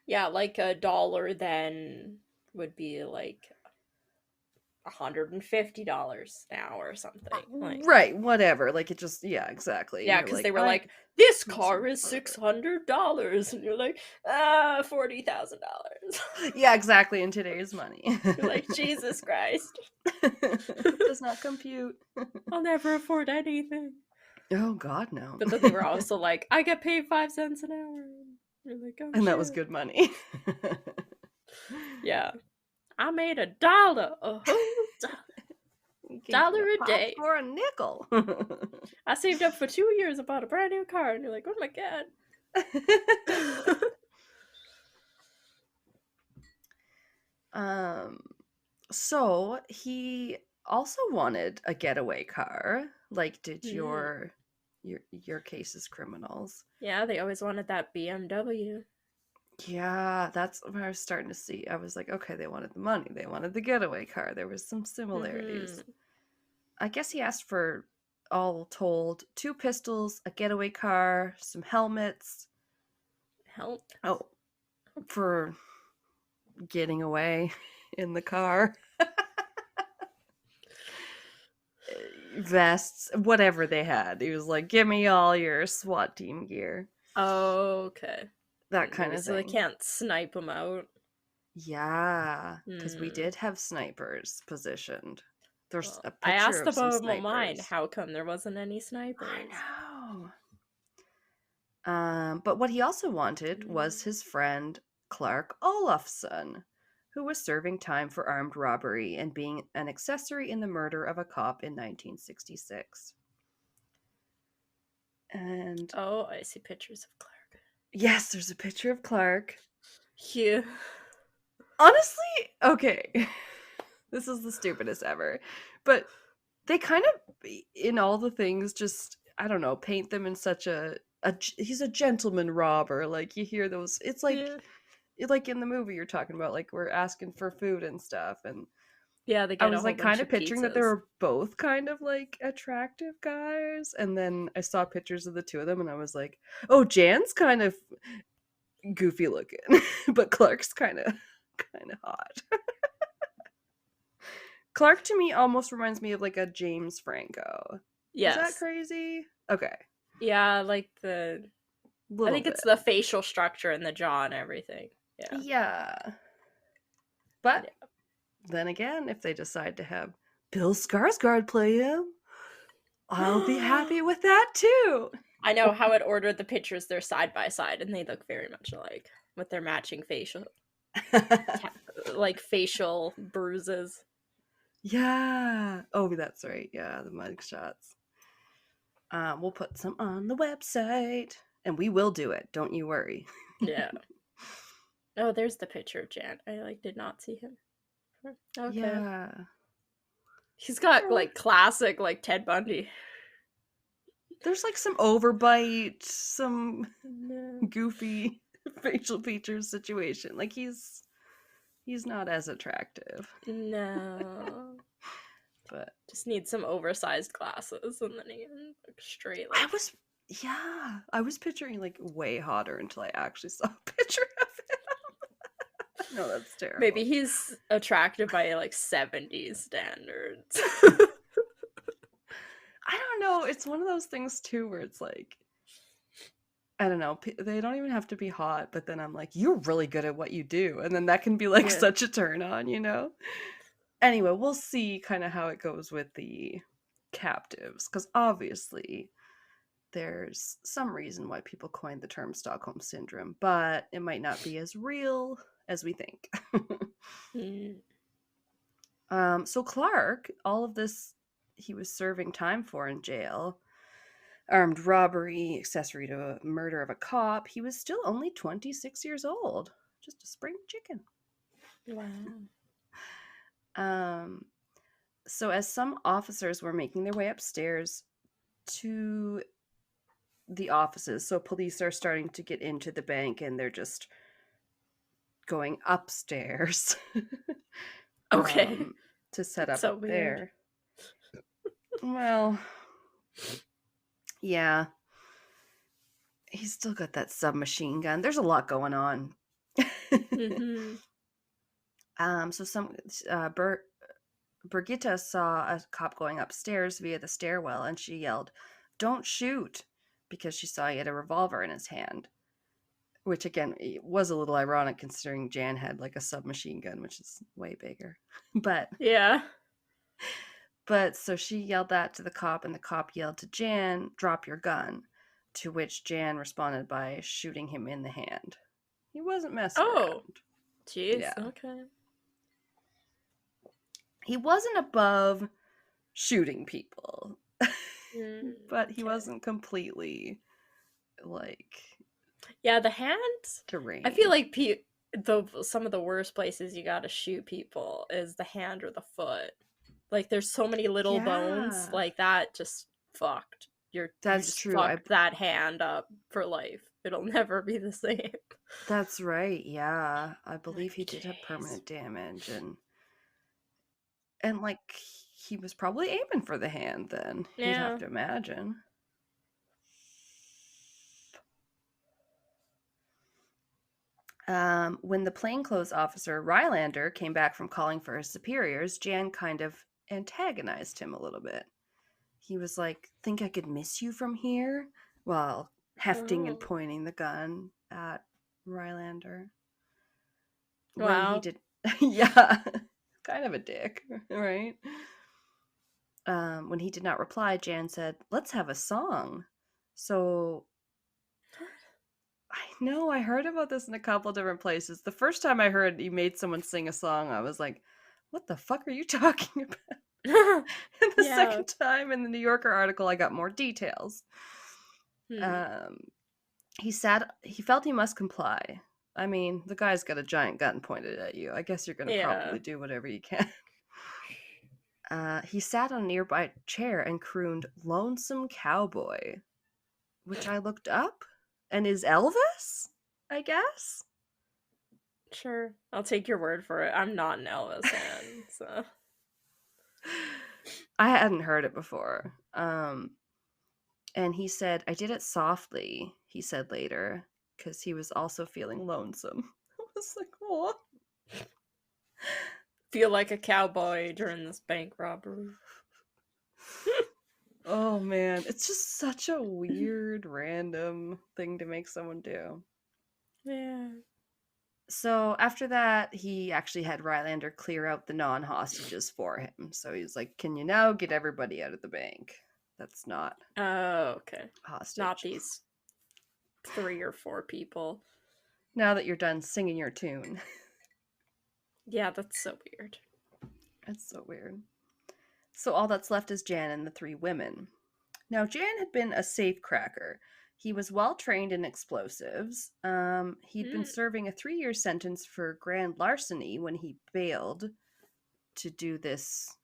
Yeah, like a dollar then would be like $150 now or something. Like, Right, whatever. Like it just, yeah, exactly. And yeah, you're because like, they were I like, this need some car is further. $600. And you're like, $40,000. Yeah, exactly. In today's money, You're like, Jesus Christ. does not compute. I'll never afford anything. Oh God, no. But then they were also like, I get paid 5 cents an hour. You're like, oh And that was shit. good money. Yeah. I made $1. A whole You can get dollar a a pop day. for a nickel. I saved up for 2 years and bought a brand new car. And you're like, oh my God. um, so he also wanted a getaway car, like did Mm. your case's criminals. Yeah, they always wanted that BMW. Yeah, that's what I was starting to see. I was like, okay, they wanted the money, they wanted the getaway car. There was some Mm-hmm. similarities. I guess he asked for, all told, two pistols, a getaway car, some helmets. Help. Oh, for getting away in the car. Vests, whatever they had. He was like, give me all your SWAT team gear. Okay. That kind Maybe of so they thing. can't snipe them out. Yeah, because we Hmm. did have snipers positioned. There's Well, a I picture asked of some about mine. snipers. How come there wasn't any I snipers? know. But what he also wanted Mm. was his friend Clark Olofsson, who was serving time for armed robbery and being an accessory in the murder of a cop in 1966. And Oh, I see pictures of Clark. yes, there's a picture of Clark. Yeah. Honestly, okay, this is the stupidest ever. But they kind of, in all the things, just, I don't know, paint them in such he's a gentleman robber. Like you hear those, it's like Yeah. like in the movie you're talking about, like we're asking for food and stuff, and Yeah, they I get a was whole like kind bunch of of picturing that they pizzas. were both kind of like attractive guys, and then I saw pictures of the two of them and I was like, oh, Jan's kind of goofy looking, but Clark's kind of hot. Clark to me almost reminds me of like a James Franco. Is that Yes. crazy? Okay, Yeah, like the I little think it's bit. the facial structure and the jaw and everything. Yeah. Yeah, but Yeah. then again, if they decide to have Bill Skarsgård play him, I'll be happy with that too. I know how it ordered the pictures. They're side by side, and they look very much alike with their matching like facial bruises. Yeah. Oh, that's right. Yeah, the mug shots. We'll put some on the website, and we will do it. Don't you worry. Yeah. Oh, there's the picture of Jan. I like did not see him. Okay. Yeah. He's got Oh, like classic like Ted Bundy. there's like some overbite, some No. goofy facial features situation. Like he's not as attractive, No. but Just need some oversized glasses and then he can look straight I like was yeah, I was picturing like way hotter until I actually saw a picture of him. No, that's maybe terrible. he's attractive by like 70s standards. I don't know. It's one of those things too where it's like I don't know. They don't even have to be hot, but then I'm like, you're really good at what you do, and then that can be like Yeah. such a turn on, you know. Anyway, we'll see kind of how it goes with the captives, because obviously there's some reason why people coined the term Stockholm Syndrome, but it might not be as real as we think. Mm. So Clark, all of this he was serving time for in jail, armed robbery, accessory to a murder of a cop. He was still only 26 years old, just a spring chicken. Wow. Um, so as some officers were making their way upstairs to the offices, so police are starting to get into the bank and they're just going upstairs Okay. um, to set That's up so up weird. there. Well, yeah, he's still got that submachine gun. There's a lot going on. Mm-hmm. So some Brigitta saw a cop going upstairs via the stairwell, and she yelled, "Don't shoot!" because she saw he had a revolver in his hand. Which again was a little ironic considering Jan had like a submachine gun, which is way bigger. But Yeah. But so she yelled that to the cop, and the cop yelled to Jan, "Drop your gun." To which Jan responded by shooting him in the hand. He wasn't messing Oh. around. Jeez. Yeah. Okay. He wasn't above shooting people, Mm, but he okay. wasn't completely like Yeah, the hands. I feel deranged. like some of the worst places you gotta shoot people is the hand or the foot. Like, there's so many little bones Yeah, like that. Just fucked. You that's just true. fucked that hand up for life. It'll never be the same. That's right. Yeah, I believe Like, he did have jeez. permanent damage, and like he was probably aiming for the hand. Then you'd have Yeah. to imagine. When the plainclothes officer Rylander came back from calling for his superiors, Jan kind of antagonized him a little bit. He was like, "Think I could miss you from here?" while hefting and Oh. pointing the gun at Rylander. When he Wow. did, yeah, kind of a dick, right? When he did not reply, Jan said, "Let's have a song." So I know I heard about this in a couple different places. The first time I heard he made someone sing a song, I was like, "What the fuck are you talking about?" And the Yeah. second time in the New Yorker article, I got more details. Hmm. Um, he felt he must comply. I mean, the guy's got a giant gun pointed at you. I guess you're going to Yeah. probably do whatever you can. He sat on a nearby chair and crooned "Lonesome Cowboy," which I looked up and is Elvis, I guess. Sure. I'll take your word for it. I'm not an Elvis fan, so. I hadn't heard it before. And he said, I did it softly, he said later, because he was also feeling lonesome. I was like, what? Feel like a cowboy during this bank robbery. Oh man, it's just such a weird, random thing to make someone do. Yeah. So after that, he actually had Rylander clear out the non-hostages for him. So he's like, can you now get everybody out of the bank? That's not Oh, okay. Not hostage. these 3 or 4 people. Now that you're done singing your tune. Yeah, that's so weird. That's so weird. So all that's left is Jan and the 3 women. Now, Jan had been a safe cracker. He was well trained in explosives. He'd been serving a 3-year sentence for grand larceny when he bailed to do this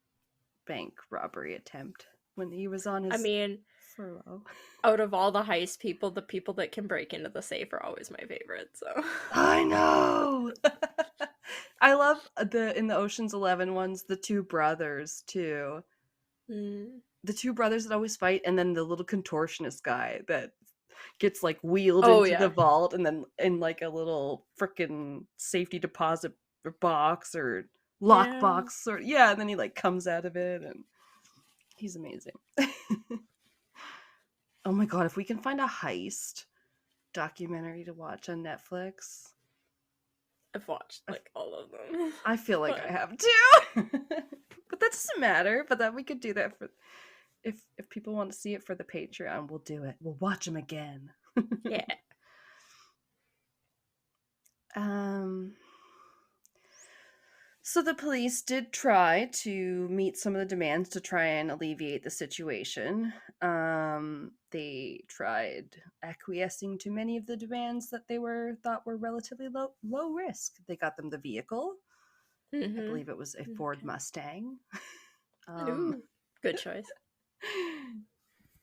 bank robbery attempt when he was on I his mean, furlough. out of all the heist people, the people that can break into the safe are always my favorite, so. I know! I love in the Ocean's 11 ones, the 2 brothers, too. The 2 brothers that always fight, and then the little contortionist guy that gets like wheeled Oh, into the yeah. vault and then in like a little freaking safety deposit box or lock Yeah. box or yeah, and then he like comes out of it and he's amazing. Oh my god, if we can find a heist documentary to watch on Netflix. I've watched, like, all of them. I feel like But I have too. But that doesn't matter, but that we could do that for if people want to see it for the Patreon, we'll do it. We'll watch them again. yeah. Um So the police did try to meet some of the demands to try and alleviate the situation. They tried acquiescing to many of the demands that they were thought were relatively low risk. They got them the vehicle. I Mm-hmm. believe it was a Ford Okay. Mustang. Um, Ooh. Good choice.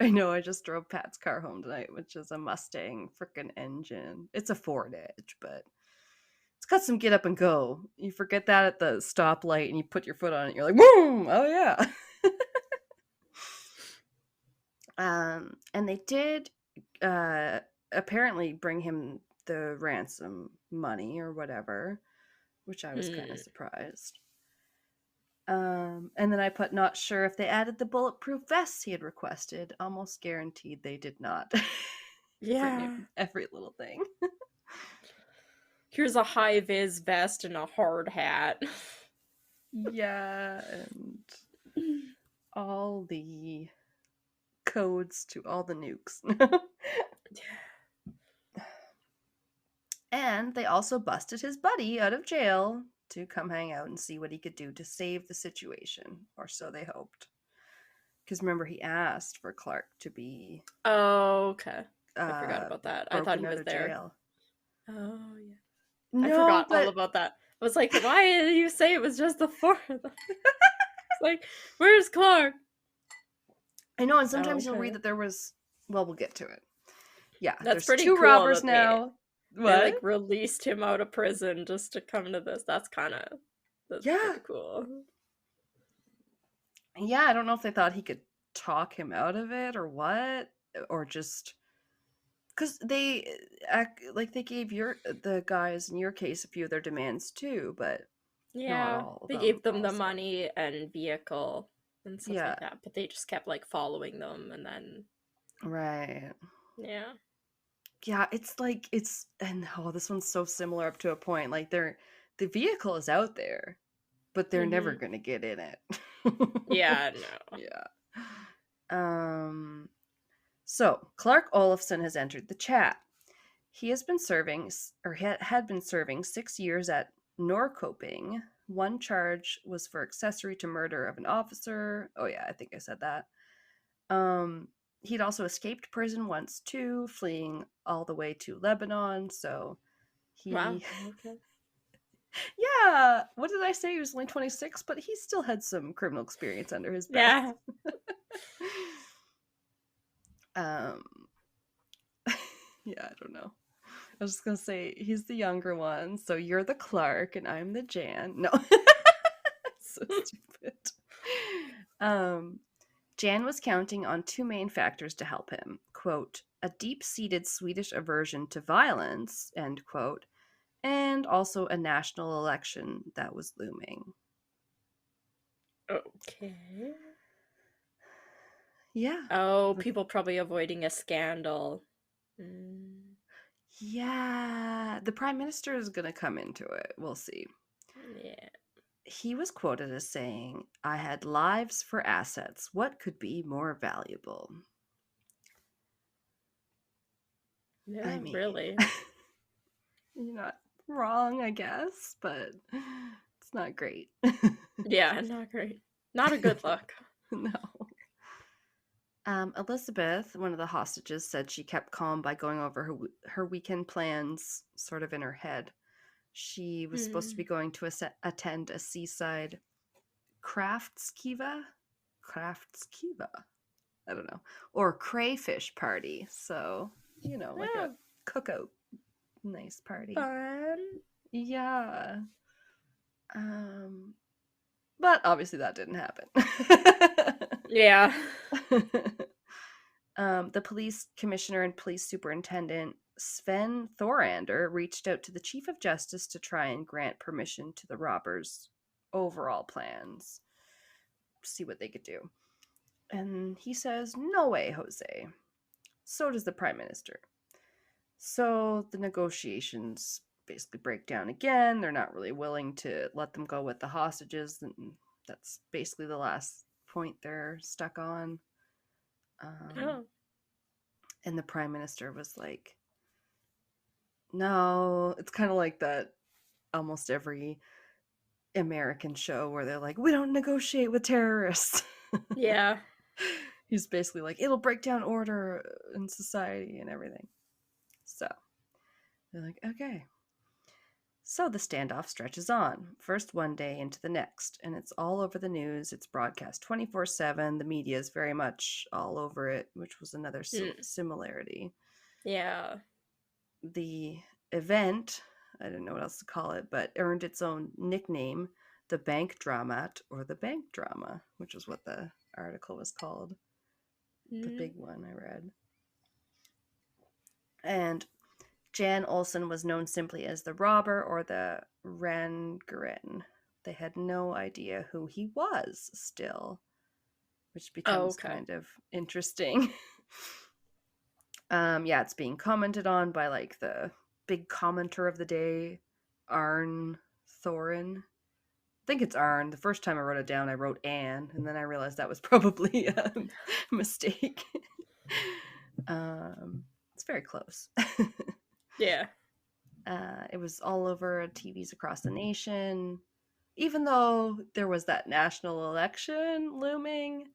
I know I just drove Pat's car home tonight, which is a Mustang freaking engine. It's a Ford Edge, but it's got some get up and go. You forget that at the stoplight and you put your foot on it, you're like, boom! Oh yeah. And they did apparently bring him the ransom money or whatever, which I was kind of Hmm. surprised. And then I put not sure if they added the bulletproof vests he had requested. Almost guaranteed they did not bring Yeah. him every little thing. Here's a high-vis vest and a hard hat. Yeah, and all the codes to all the nukes. And they also busted his buddy out of jail to come hang out and see what he could do to save the situation, or so they hoped. Because remember, he asked for Clark to be Oh, okay. I forgot about that. I thought broken he out was of there. jail. Oh, yeah. I No, forgot all but about that. I was like, why did you say it was just the 4 of them? It's like, where's Clark? I know, and Oh, sometimes you'll read okay. that there was. Well, we'll get to it. Yeah, That's there's pretty 2 cool robbers that they now. they What? like released him out of prison just to come to this. That's Yeah, pretty cool. yeah. I don't know if they thought he could talk him out of it or what, or just because they act like they gave the guys in your case a few of their demands too, but not Yeah, all of they them. gave them the Also, money and vehicle and stuff yeah, like that, but they just kept like following them and then right. yeah. Yeah, it's like and oh, this one's so similar up to a point. Like the vehicle is out there, but they're never Mhm. gonna get in it. Yeah, no. Yeah. Um. So Clark Olofsson has entered the chat. He has been serving, or had been serving 6 years at Norrköping. One charge was for accessory to murder of an officer. Oh yeah, I think I said that. Um, he'd also escaped prison once too, fleeing all the way to Lebanon. So Wow. he, Okay. yeah, what did I say? He was only 26, but he still had some criminal experience under his belt. Yeah. um, yeah, I don't know. was just gonna say he's the younger one, so you're the Clark and I'm the Jan. No. So stupid. Um Jan was counting on two main factors to help him. Quote, a deep-seated Swedish aversion to violence, end quote, and also a national election that was looming. Okay. Yeah. Oh, people probably avoiding a scandal. Yeah. The prime minister is going to come into it. We'll see. Yeah. He was quoted as saying, I had lives for assets. What could be more valuable? I Yeah, mean, really. you're not wrong, I guess, but it's not great. Yeah, not great. Not a good look. No. Elizabeth, one of the hostages, said she kept calm by going over her weekend plans sort of in her head. She was supposed to be going to attend a seaside Kraftskiva? Kraftskiva? I don't know. Or crayfish party. So, like a Oh, cookout. Nice party. fun. Yeah. Um, but obviously that didn't happen. Yeah. The police commissioner and police superintendent Sven Thorander reached out to the chief of justice to try and grant permission to the robbers' overall plans, see what they could do. And he says, no way, Jose. So does the prime minister. So the negotiations basically break down again. They're not really willing to let them go with the hostages. And that's basically the last point they're stuck on. Oh. And the prime minister was like, no, it's kind of like that almost every American show where they're like, we don't negotiate with terrorists. Yeah. He's basically like, it'll break down order in society and everything. So they're like, okay. So the standoff stretches on, first one day into the next, and it's all over the news. It's broadcast 24/7. The media is very much all over it, which was another similarity. Yeah. The event, I don't know what else to call it, but earned its own nickname, the Bank Dramat, or the Bank Drama, which is what the article was called. The big one I read. And Jan Olsen was known simply as the robber or the Rangren. They had no idea who he was still, which becomes Okay. kind of interesting. Yeah, it's being commented on by like the big commenter of the day, Arn Thorin. I think it's Arn. The first time I wrote it down, I wrote Anne, and then I realized that was probably a mistake. It's very close. Yeah. It was all over TVs across the nation, even though there was that national election looming,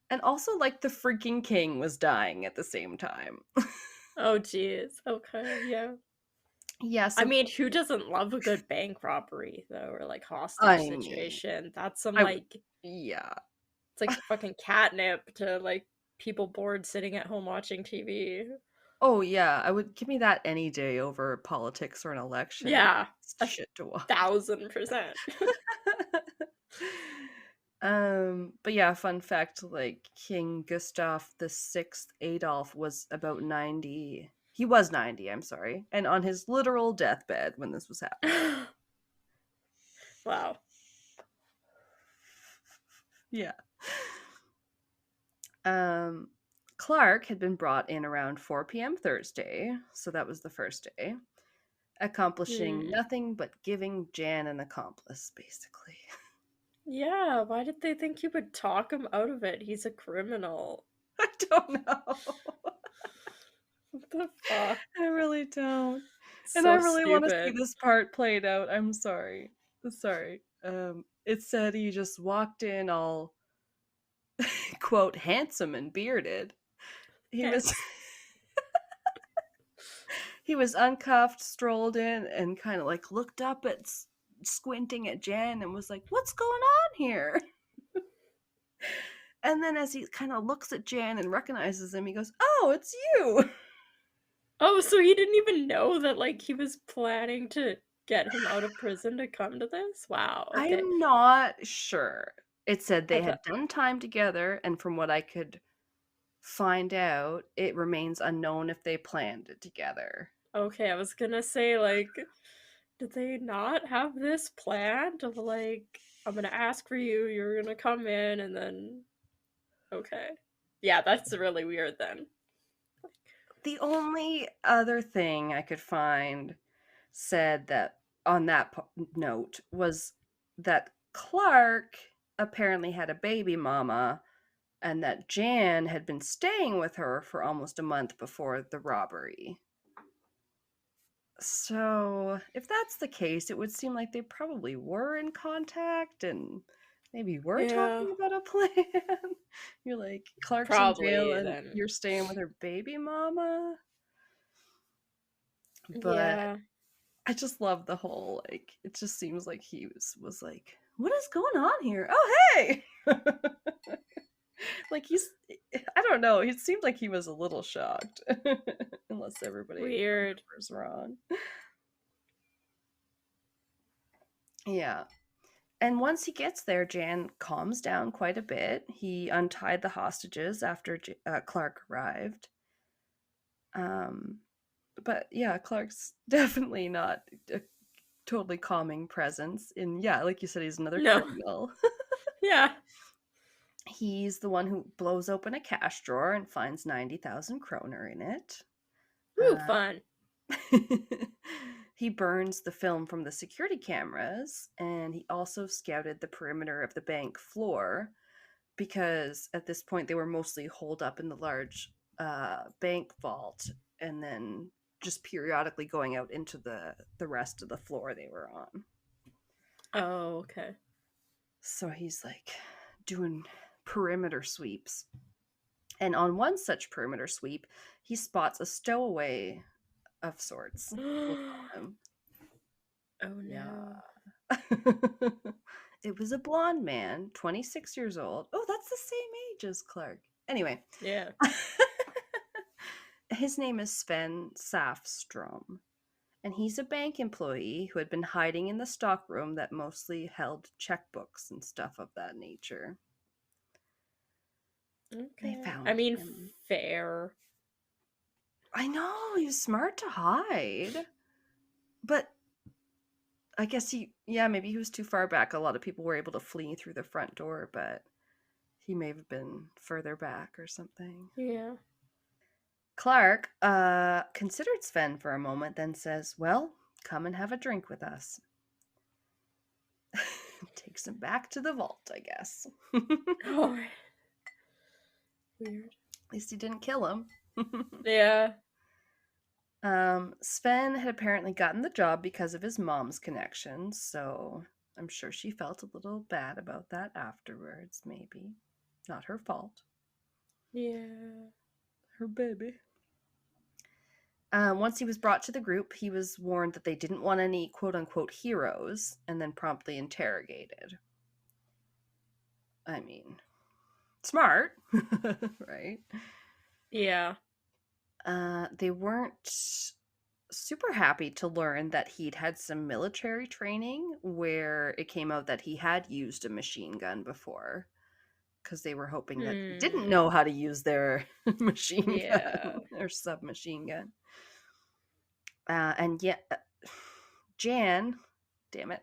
and also like the freaking king was dying at the same time. Oh, geez. Okay. Yeah. Yeah, I so mean, who doesn't love a good bank robbery, though, or like hostage I mean, situation? That's some I like, yeah. it's like fucking catnip to like people bored sitting at home watching TV. Oh yeah, I would give me that any day over politics or an election. Yeah, It's a shit to watch. 1000%. But yeah, fun fact, like King Gustav the Sixth Adolf was about 90. He was 90, I'm sorry, and on his literal deathbed when this was happening. Wow. Yeah. Clark had been brought in around 4 p.m. Thursday, so that was the first day, accomplishing nothing but giving Jan an accomplice, basically. Yeah, why did they think you would talk him out of it? He's a criminal. I don't know. What the fuck? I really don't. And I So really want to see stupid. this part played out. I'm sorry. Sorry. It said he just walked in all quote handsome and bearded. He was Hence. he was uncuffed, strolled in, and kind of like looked up at squinting at Jan and was like, "What's going on here?" And then as he kind of looks at Jan and recognizes him, he goes, "Oh, it's you." Oh, so he didn't even know that, like, he was planning to get him out of prison to come to this? Wow, okay. I'm not sure. It said I they thought had done time together, and from what I could find out, it remains unknown if they planned it together. okay, I was gonna say, like, did they not have this planned of, like, "I'm gonna ask for you, you're gonna come in," and then okay. Yeah, that's really weird then. The only other thing I could find said that on that note was that Clark apparently had a baby mama and that Jan had been staying with her for almost a month before the robbery. So, if that's the case, it would seem like they probably were in contact and maybe were Yeah, talking about a plan. You're like, Clark's in jail probably and then. you're staying with her baby mama? But Yeah. I just love the whole, like, it just seems like he was like, what is going on here? Oh, hey! Like, I don't know, it seemed like he was a little shocked. Unless everybody Weird. remembers wrong. Yeah. And once he gets there, Jan calms down quite a bit. He untied the hostages after Clark arrived. Um, but yeah, Clark's definitely not a totally calming presence. And yeah, like you said, he's another No. criminal. Yeah. He's the one who blows open a cash drawer and finds 90,000 kroner in it. Woo, Uh, fun. he burns the film from the security cameras, and he also scouted the perimeter of the bank floor because at this point they were mostly holed up in the large bank vault and then just periodically going out into the rest of the floor they were on. Oh, okay. So he's like doing perimeter sweeps. And on one such perimeter sweep, he spots a stowaway of sorts, we'll Oh call him. Yeah. no. It was a blonde man, 26 years old. Oh, that's the same age as Clark. Anyway, Yeah. his name is Sven Safstrom, and he's a bank employee who had been hiding in the stockroom that mostly held checkbooks and stuff of that nature. They Okay. I found mean, him. fair. I know, he was smart to hide. But I guess yeah, maybe he was too far back. A lot of people were able to flee through the front door, but he may have been further back or something. Yeah. Clark considered Sven for a moment, then says, well, come and have a drink with us. Takes him back to the vault, I guess. At Oh, weird. least he didn't kill him. Yeah. Sven had apparently gotten the job because of his mom's connections, so I'm sure she felt a little bad about that afterwards, maybe. Not her fault. Yeah. Her baby. Once he was brought to the group, he was warned that they didn't want any quote unquote heroes and then promptly interrogated. I mean, smart, right? Yeah. They weren't super happy to learn that he'd had some military training where it came out that he had used a machine gun before because they were hoping that he didn't Hmm. know how to use their machine Yeah. gun or submachine gun. And yet, Jan, damn it,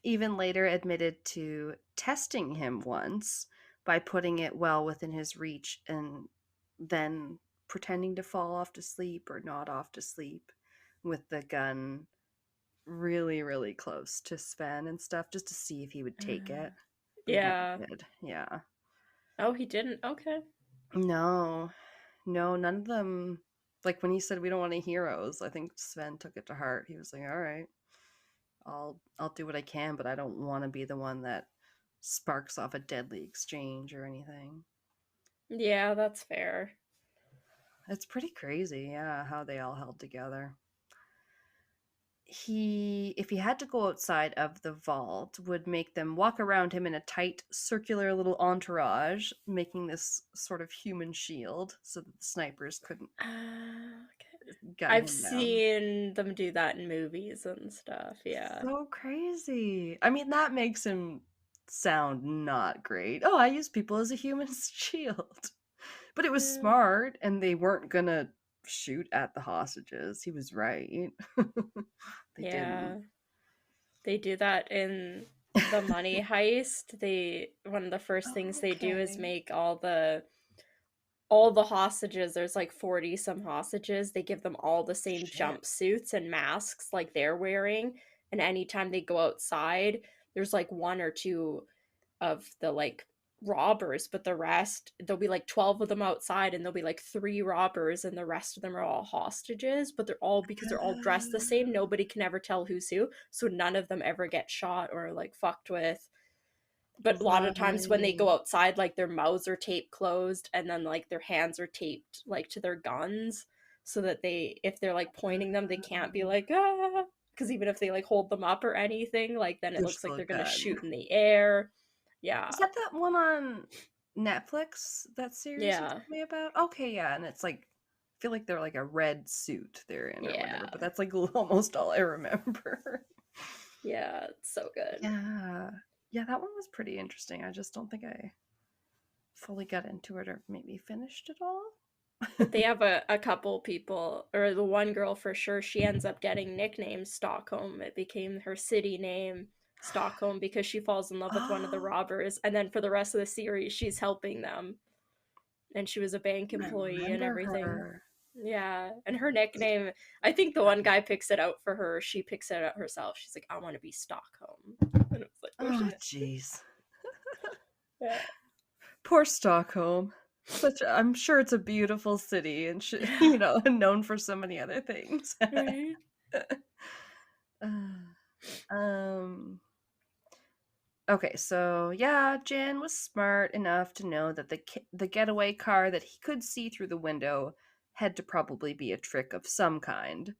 even later admitted to testing him once by putting it well within his reach and then pretending to fall off to sleep or not off to sleep with the gun really, really close to Sven and stuff just to see if he would take it. But he never Yeah. did. Yeah. Oh, he didn't. Okay. No, no, none of them. Like when he said we don't want any heroes, I think Sven took it to heart. He was like, "All right, I'll do what I can, but I don't want to be the one that sparks off a deadly exchange or anything." Yeah, that's fair. It's pretty crazy, yeah, how they all held together. If he had to go outside of the vault, would make them walk around him in a tight circular little entourage, making this sort of human shield so that the snipers couldn't gun I've him down. seen them do that in movies and stuff. Yeah. So crazy. I mean, that makes him sound not great. Oh, I use people as a human shield. But it was Yeah. smart, and they weren't gonna shoot at the hostages. He was right. They didn't. Yeah. They do that in the money heist. They one of the first things they do is Okay. make all the hostages, there's like 40 some hostages, they give them all the same Shit. jumpsuits and masks like they're wearing. And anytime they go outside, there's like one or two of the like robbers, but the rest, there'll be like 12 of them outside and there'll be like three robbers and the rest of them are all hostages, but they're all, because they're all dressed the same, nobody can ever tell who's who, so none of them ever get shot or like fucked with. But a lot of times when they go Right. outside, like their mouths are taped closed and then like their hands are taped like to their guns, so that they, if they're like pointing them, they can't be like ah, because even if they like hold them up or anything, like then it There's looks like still a they're gonna gun. shoot in the air. Yeah. Is that that one on Netflix? That series you Yeah. told me about? Okay, yeah, and it's like I feel like they're like a red suit they're in or whatever, Yeah. but that's like almost all I remember. Yeah, it's so good. Yeah. Yeah, that one was pretty interesting. I just don't think I fully got into it or maybe finished it all. But they have a couple people, or the one girl for sure, she ends up getting nicknamed Stockholm. It became her city name, Stockholm, because she falls in love with one of the Oh, robbers. And then for the rest of the series, she's helping them. And she was a bank I employee and remember everything. her. Yeah. And her nickname, I think the one guy picks it out for her. She picks it out herself. She's like, I want to be Stockholm. And it was like, oh Oh, shit. jeez. Yeah. Poor Stockholm. I'm sure it's a beautiful city and Yeah. and known for so many other things. Right? um okay, so yeah, Jan was smart enough to know that the getaway car that he could see through the window had to probably be a trick of some kind.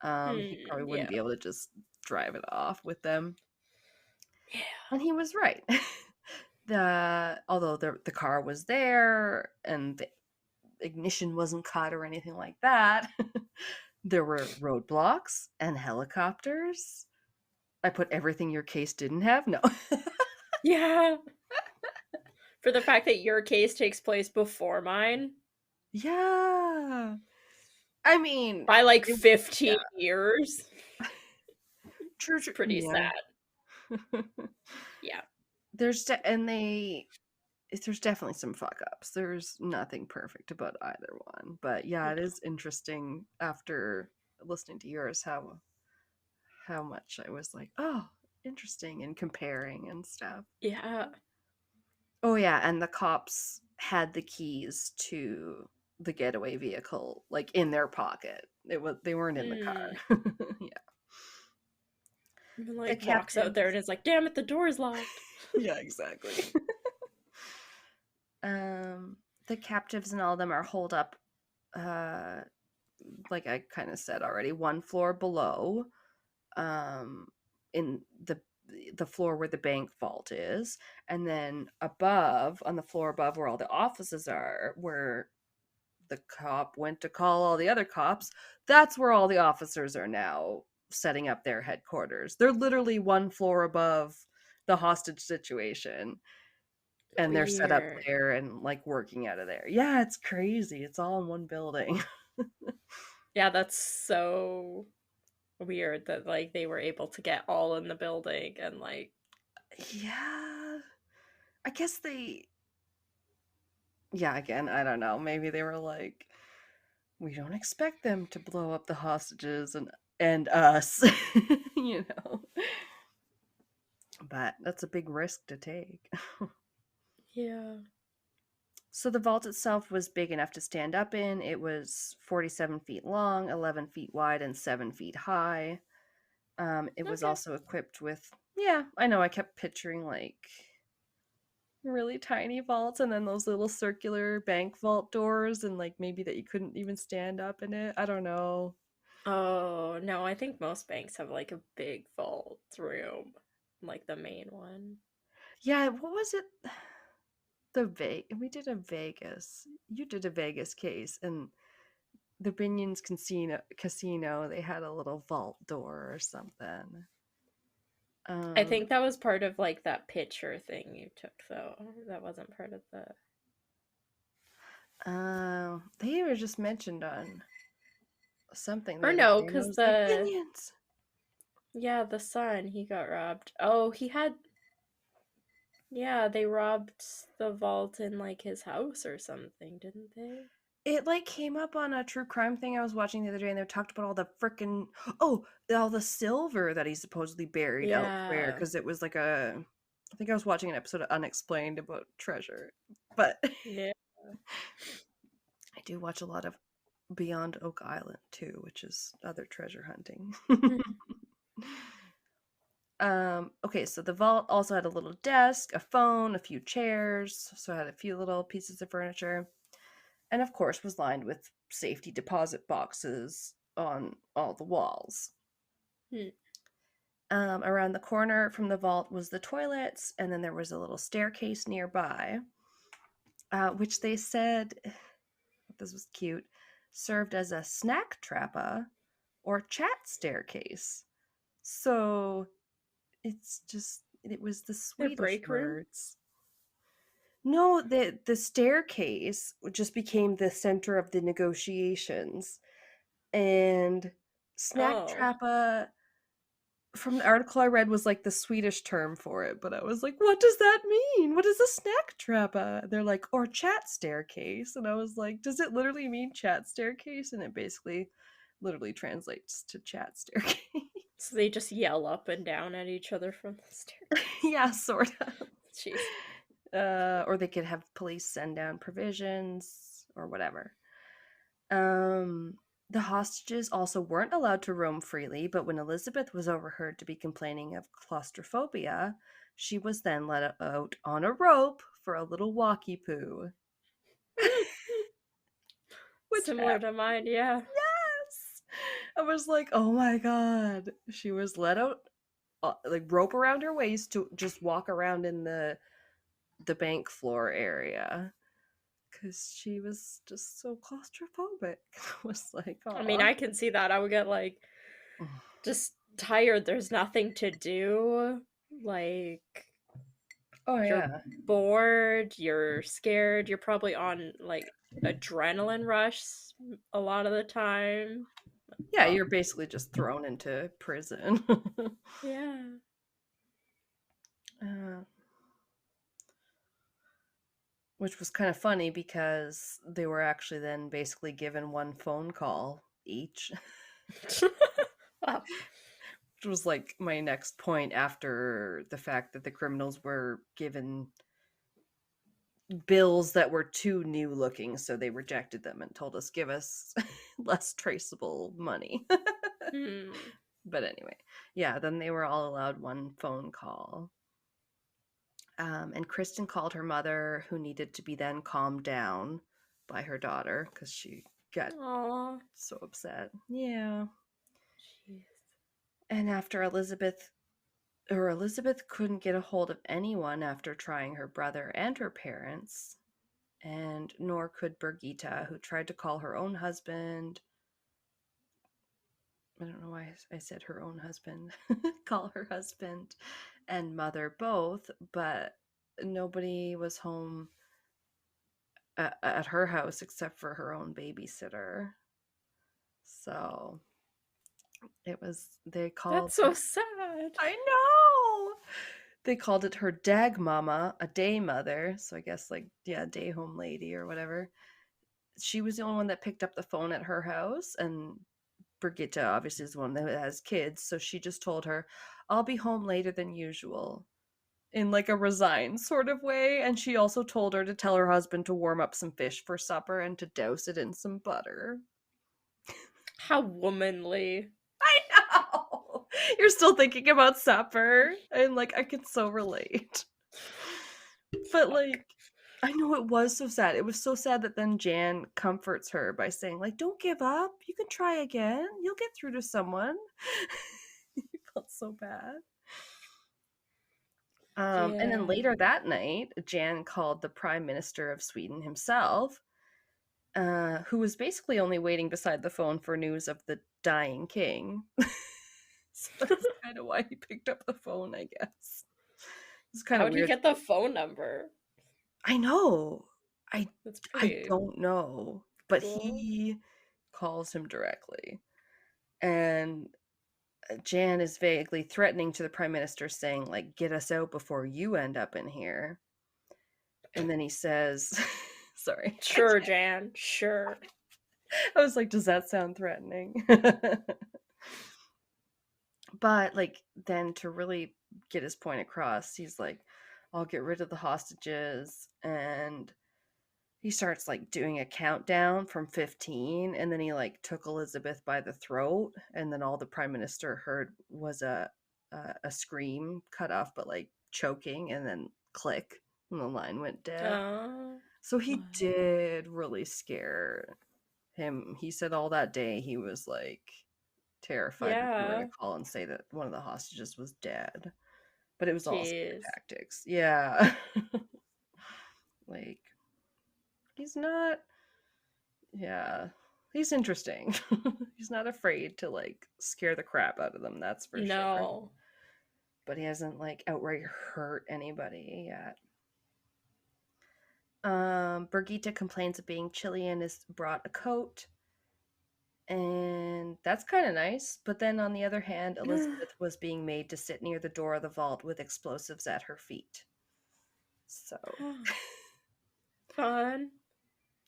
He probably wouldn't Yeah. be able to just drive it off with them. Yeah. And he was right. Although the car was there and the ignition wasn't cut or anything like that, there were roadblocks and helicopters. I put everything your case didn't have. No. Yeah. For the fact that your case takes place before mine Yeah. I mean, by like it, 15 yeah, years. true, It's true. pretty Yeah. sad. Yeah. And there's definitely some fuck ups. There's nothing perfect about either one. But yeah, it is interesting after listening to yours how much I was like, oh, interesting, and comparing and stuff. Yeah. Oh yeah, and the cops had the keys to the getaway vehicle like in their pocket. They weren't in the car. Mm. Yeah. And The like walks out there captives. and is like, damn it, the door's locked. Yeah, exactly. um the captives and all of them are holed up uh like I kind of said already, one floor below, um, in the floor where the bank vault is, and then above, on the floor above where all the offices are, where the cop went to call all the other cops, that's where all the officers are now setting up their headquarters. They're literally one floor above the hostage situation, and they're set up Weird. there and like working out of there. Yeah, it's crazy. It's all in one building. Yeah, that's so weird that like they were able to get all in the building and like Yeah. I guess they yeah, again, I don't know. Maybe they were like, we don't expect them to blow up the hostages and us, you know. But that's a big risk to take. yeah. So the vault itself was big enough to stand up in. It was 47 feet long, 11 feet wide, and 7 feet high. It was Okay. also equipped with, yeah, I know I kept picturing like really tiny vaults and then those little circular bank vault doors and like maybe that you couldn't even stand up in it. I don't know. Oh, no, I think most banks have like a big vault room, like the main one. Yeah, what was it? We did a Vegas. You did a Vegas case and the Binion's casino, they had a little vault door or something. I Um, think that was part of like that picture thing you took, though. That wasn't part of the. they were just mentioned on something the Or other no, day, and I because was like, the. Binions! Yeah, the son, he got robbed. Oh, he had. Yeah, they robbed the vault in like his house or something, didn't they? It like came up on a true crime thing I was watching the other day, and they talked about all the freaking all the silver that he supposedly buried elsewhere Yeah. because it was like a. I think I was watching an episode of Unexplained about treasure, but Yeah. I do watch a lot of Beyond Oak Island too, which is other treasure hunting. Okay, so the vault also had a little desk, a phone, a few chairs, so it had a few little pieces of furniture, and of course was lined with safety deposit boxes on all the walls. Hmm. Around the corner from the vault was the toilets, and then there was a little staircase nearby, which they said, this was cute, served as a snack trappa or chat staircase. So it was the Their Swedish break room? words. No, the staircase just became the center of the negotiations. And snack Oh. trappa from the article I read was like the Swedish term for it, but I was like, what does that mean? What is a snack trappa? They're like, or chat staircase. And I was like, does it literally mean chat staircase? And it basically literally translates to chat staircase. So they just yell up and down at each other from the staircase. Yeah, sort of. Jeez. Or they could have police send down provisions or whatever. Um, the hostages also weren't allowed to roam freely, but when Elizabeth was overheard to be complaining of claustrophobia, she was then let out on a rope for a little walkie poo. Which Similar happened. to mine, yeah. Yes! I was like, oh my god. She was let out, like rope around her waist to just walk around in the bank floor area because she was just so claustrophobic. I was like, I mean, oh. I can see that. I would get like just tired. There's nothing to do. Like, Oh you're yeah. bored, you're scared, you're probably on like adrenaline rush a lot of the time. Yeah, Oh, you're basically just thrown into prison. yeah. uh, which was kind of funny because they were actually then basically given one phone call each, Wow. which was like my next point after the fact that the criminals were given bills that were too new looking, so they rejected them and told us give us less traceable money. Hmm. But anyway, yeah, then they were all allowed one phone call. And Kristen called her mother, who needed to be then calmed down by her daughter because she got Aw. so upset. Yeah. Jeez. And after Elizabeth couldn't get a hold of anyone after trying her brother and her parents, and nor could Birgitta, who tried to call her own husband. I don't know why I said her own husband. Call her husband and mother both, but nobody was home at her house except for her own babysitter. So they called That's so her. sad. I know! They called it her dag mama, a day mother. So I guess, like, yeah, day home lady or whatever. She was the only one that picked up the phone at her house. And Brigitte obviously is the one that has kids. So she just told her, I'll be home later than usual, in like a resigned sort of way. And she also told her to tell her husband to warm up some fish for supper and to douse it in some butter. How womanly. I know. You're still thinking about supper. And like I can so relate. But Fuck. like I know it was so sad. It was so sad that then Jan comforts her by saying, like, don't give up. You can try again. You'll get through to someone. You felt so bad. And then Yeah. later that night, Jan called the Prime Minister of Sweden himself who was basically only waiting beside the phone for news of the dying king. So that's kind of why he picked up the phone, I guess. It's kind of How'd he weird. get the phone number? I know. I That's I pretty don't know, but cool. he calls him directly. And Jan is vaguely threatening to the prime minister, saying, like, get us out before you end up in here. And then he says, sorry, Sure, Jan, sure. I was like, does that sound threatening? But, like, then to really get his point across, he's like, I'll get rid of the hostages. And he starts like doing a countdown from 15, and then he like took Elizabeth by the throat, and then all the prime minister heard was a scream cut off, but like choking, and then click, and the line went dead. Oh, So he did really scare him. He said all that day he was like terrified that they were going yeah. to call and say that one of the hostages was dead, but it was all scare Jeez. tactics. Yeah. Like, he's not, yeah, he's interesting. He's not afraid to like scare the crap out of them, that's for sure. No. But he hasn't like outright hurt anybody yet. Birgitta complains of being chilly and has brought a coat, and that's kind of nice. But then on the other hand, Elizabeth was being made to sit near the door of the vault with explosives at her feet. So, Fun.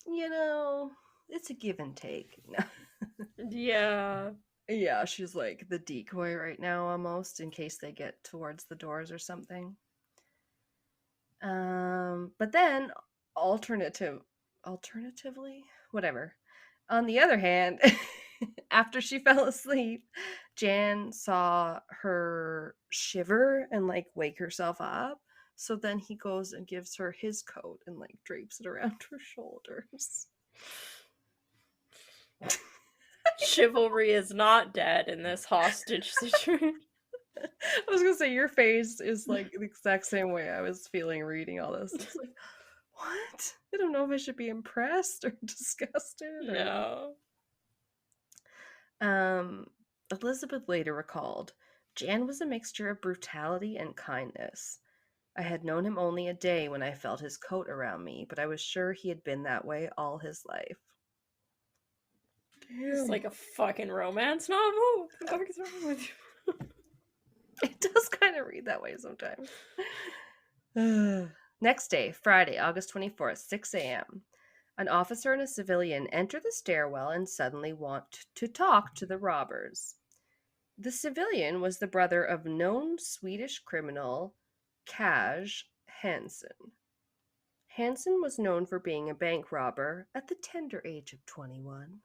you know, it's a give and take. Yeah. Yeah, she's like the decoy right now almost in case they get towards the doors or something. But then alternatively, whatever. On the other hand, after she fell asleep, Jan saw her shiver and like wake herself up. So then he goes and gives her his coat and like drapes it around her shoulders. Chivalry is not dead in this hostage situation. I was gonna say your face is like the exact same way I was feeling reading all this. It's like, what? I don't know if I should be impressed or disgusted or No. um Elizabeth later recalled, Jan was a mixture of brutality and kindness. I had known him only a day when I felt his coat around me, but I was sure he had been that way all his life. It's Damn. like a fucking romance novel. What the fuck is wrong with you? It does kind of read that way sometimes. Next day, Friday, August 24th, 6 a.m. An officer and a civilian enter the stairwell and suddenly want to talk to the robbers. The civilian was the brother of known Swedish criminal Kaj Hansen. Hansen was known for being a bank robber at the tender age of 21.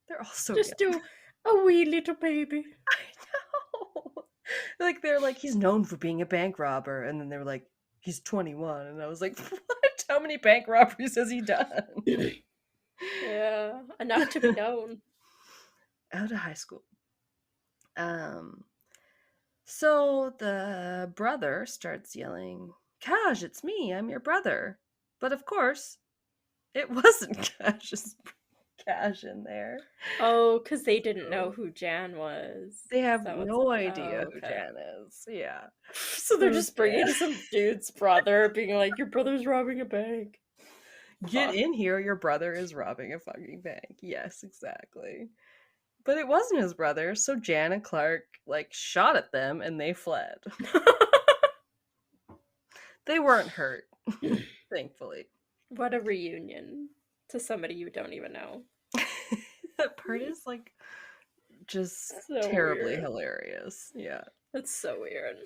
They're all so Just young. do a wee little baby. I know. Like, they're like, he's known for being a bank robber. And then they were like, he's 21. And I was like, what? How many bank robberies has he done? Yeah, enough to be known. Out of high school. Um, so the brother starts yelling, Kaj, it's me. I'm your brother. But of course, it wasn't Kaj's Kaj in there. Oh, because they didn't know who Jan was. They Is have that what's... no Oh, idea who okay. Jan is. Yeah. So they're just bringing some dude's brother, being like, your brother's robbing a bank. Get Fuck. in here, your brother is robbing a fucking bank. Yes, exactly. But it wasn't his brother, so Jan and Clark like shot at them and they fled. They weren't hurt, thankfully. What a reunion to somebody you don't even know. That part is like just So terribly weird. hilarious. Yeah. That's so weird.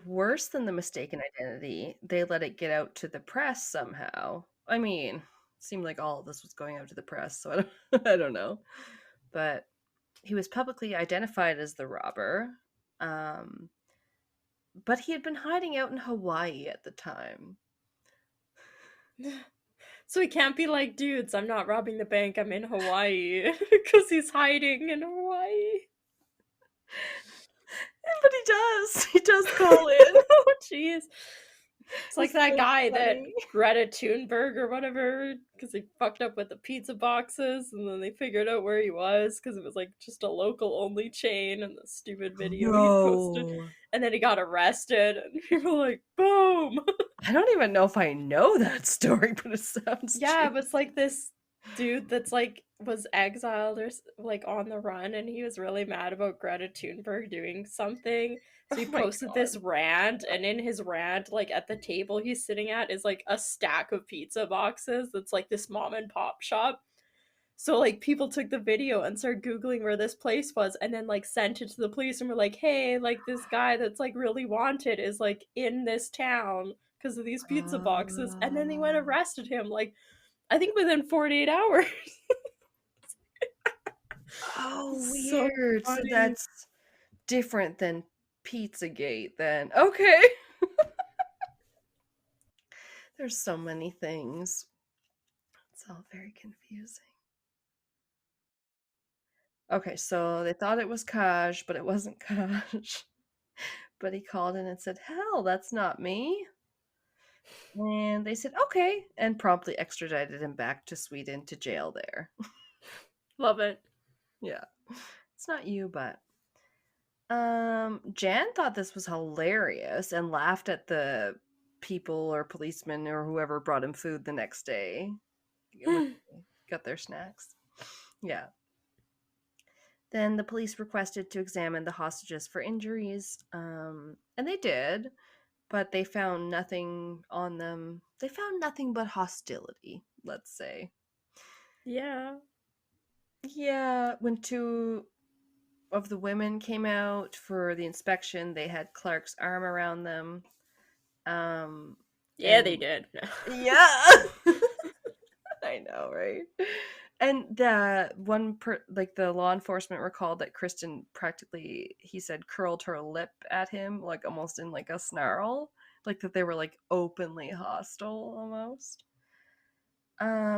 Worse than the mistaken identity, they let it get out to the press somehow. I mean, it seemed like all of this was going out to the press, so I don't know. But he was publicly identified as the robber. Um, but he had been hiding out in Hawaii at the time. So he can't be like, dudes, I'm not robbing the bank, I'm in Hawaii. Because he's hiding in Hawaii. But he does. He does call in. Oh, jeez. It's like It's that so guy that funny. Greta Thunberg or whatever, because he fucked up with the pizza boxes, and then they figured out where he was because it was like just a local only chain, and the stupid video he posted, No. and then he got arrested, and people were like, boom. I don't even know if I know that story, but it sounds Yeah, it was juicy. like this dude that's like was exiled or like on the run, and he was really mad about Greta Thunberg doing something. So Oh he my posted this god. rant, and in his rant, like at the table he's sitting at is like a stack of pizza boxes that's like this mom and pop shop. So like people took the video and started googling where this place was, and then like sent it to the police and were like, "Hey, like this guy that's like really wanted is like in this town because of these pizza boxes." And then they went Oh, arrested him like I think within 48 hours. oh, So weird. So funny. that's different than Pizzagate then. Okay. There's so many things. It's all very confusing. Okay, so they thought it was Kaj, but it wasn't Kaj. But he called in and said, "Hell, that's not me." And they said, "Okay," and promptly extradited him back to Sweden to jail there. Love it. Yeah. It's not you, but Jan thought this was hilarious and laughed at the people or policemen or whoever brought him food the next day when they got their snacks. Yeah. Then the police requested to examine the hostages for injuries, and they did, but they found nothing on them. They found nothing but hostility, let's say. Yeah. Yeah, when two of the women came out for the inspection, they had Clark's arm around them. Yeah, they And did. yeah, I know, right? And the like the law enforcement recalled that Kristen practically, he said, curled her lip at him, like almost in like a snarl, like that they were like openly hostile almost.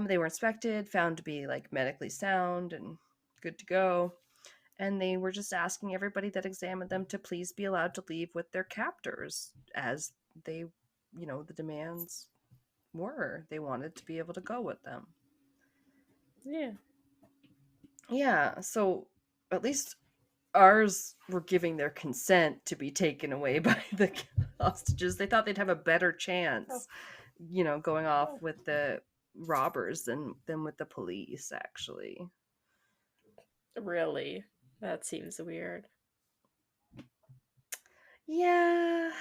They were inspected, found to be like medically sound and good to go. And they were just asking everybody that examined them to please be allowed to leave with their captors, as they, the demands were. They wanted to be able to go with them. Yeah. Yeah, so at least ours were giving their consent to be taken away by the hostages. They thought they'd have a better Oh, chance, going off with the robbers than with the police, actually. really? That seems weird. Yeah,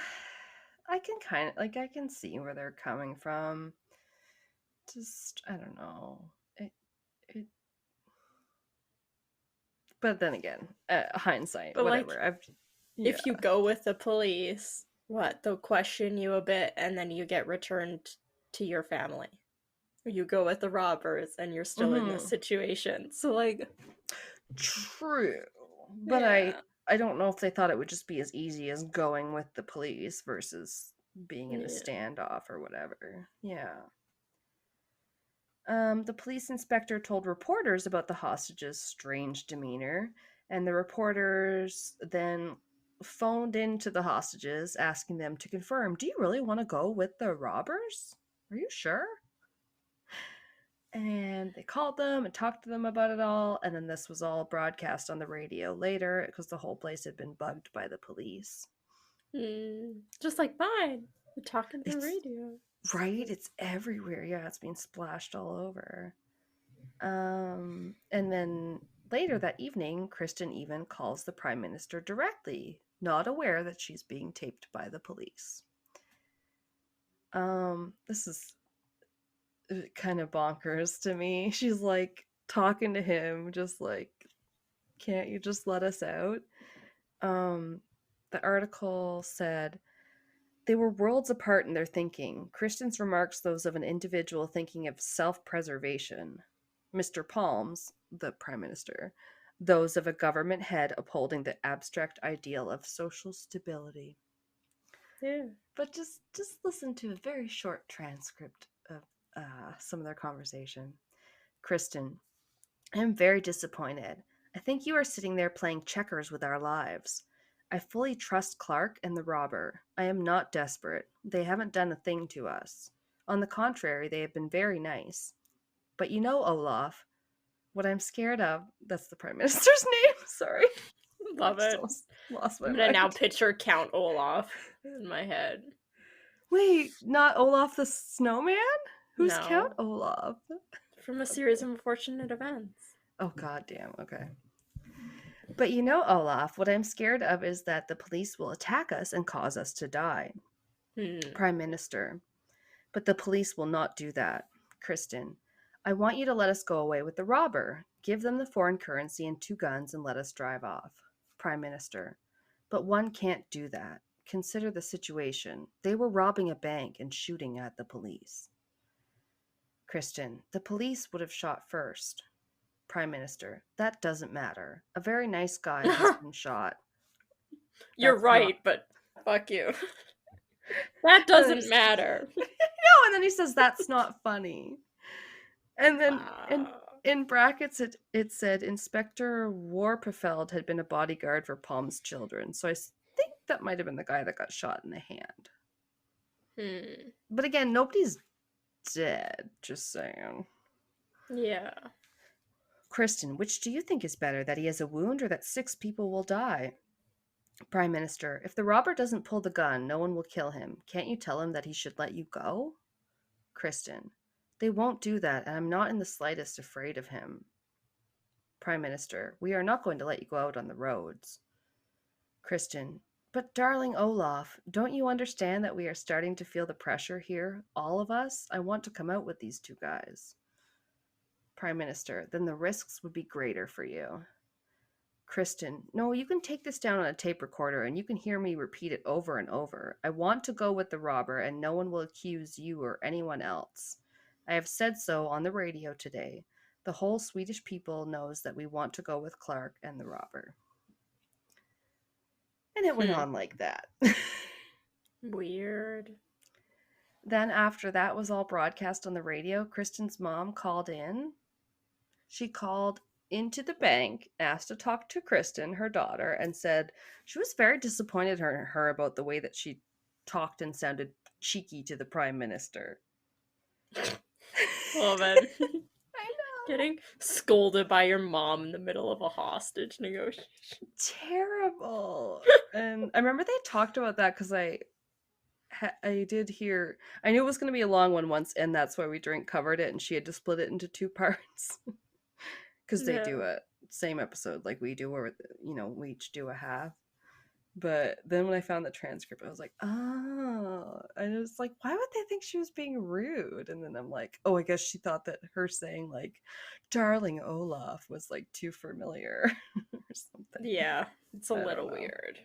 I can kind of like I can see where they're coming from. Just I don't know. It but then again, hindsight, But like whatever. I've Yeah. if you go with the police, what? They'll question you a bit and then you get returned to your family. Or you go with the robbers and you're still in this Mhm. situation. So like True. But yeah. I don't know if they thought it would just be as easy as going with the police versus being in a Yeah. standoff or whatever. Yeah. The police inspector told reporters about the hostages' strange demeanor, and the reporters then phoned in to the hostages asking them to confirm, "Do you really want to go with the robbers? Are you sure?" And they called them and talked to them about it all, and then this was all broadcast on the radio later because the whole place had been bugged by the police. Just like mine. We're talking through It's radio. right, it's everywhere. Yeah, it's being splashed all over. And then later that evening, Kristen even calls the prime minister directly, not aware that she's being taped by the police. This is kind of bonkers to me. She's like talking to him, just like, "Can't you just let us out?" Um, the article said they were worlds apart in their thinking. Kristen's remarks, those of an individual thinking of self preservation. Mr. Palm's, the prime minister, those of a government head upholding the abstract ideal of social stability. Yeah. But just listen to a very short transcript of some of their conversation. Kristen, I am very disappointed. I think you are sitting there playing checkers with our lives. I fully trust Clark and the robber. I am not desperate. They haven't done a thing to us. On the contrary, they have been very nice. But you know, Olaf, what I'm scared of, that's the Prime Minister's name, sorry. I Love just it. almost lost my I'm gonna now mind. picture Count Olaf in my head. Wait, not Olaf the Snowman? Who's Count No. Olaf? From a series of unfortunate events. Oh, goddamn, okay. But you know, Olaf, what I'm scared of is that the police will attack us and cause us to die. Hmm. Prime Minister. But the police will not do that. Kristen, I want you to let us go away with the robber. Give them the foreign currency and 2 guns and let us drive off. Prime Minister. But one can't do that. Consider the situation. They were robbing a bank and shooting at the police. Kristen, the police would have shot first. Prime Minister, that doesn't matter. A very nice guy has been shot. You're That's not. right, but fuck you. That And then doesn't matter. no, and then he says that's not funny. And then Wow. in brackets it said Inspector Warpefeld had been a bodyguard for Palm's children. So I think that might have been the guy that got shot in the hand. Hmm. But again, nobody's dead, just saying. Yeah. Kristen, which do you think is better, that he has a wound or that 6 people will die? Prime Minister, if the robber doesn't pull the gun, no one will kill him. Can't you tell him that he should let you go? Kristen, they won't do that, and I'm not in the slightest afraid of him. Prime Minister, we are not going to let you go out on the roads. Kristen, but darling Olaf, don't you understand that we are starting to feel the pressure here? All of us? I want to come out with these 2 guys. Prime Minister, then the risks would be greater for you. Kristen, no, you can take this down on a tape recorder and you can hear me repeat it over and over. I want to go with the robber and no one will accuse you or anyone else. I have said so on the radio today. The whole Swedish people knows that we want to go with Clark and the robber. And it went Hmm. on like that. Weird. Then, after that was all broadcast on the radio, Kristen's mom called in. She called into the bank, asked to talk to Kristen, her daughter, and said she was very disappointed in her about the way that she talked and sounded cheeky to the Prime Minister. Love it. I know. Getting scolded by your mom in the middle of a hostage negotiation. Terrible. And I remember they talked about that because I did hear, I knew it was going to be a long one once, and that's why we drink covered it, and she had to split it into 2 parts because they do Yeah. a same episode like we do, where we each do a half. But then when I found the transcript, I was like, oh, and it was like, why would they think she was being rude? And then I'm like, oh, I guess she thought that her saying like, darling Olaf was like too familiar or something. Yeah. It's a I don't little know. weird.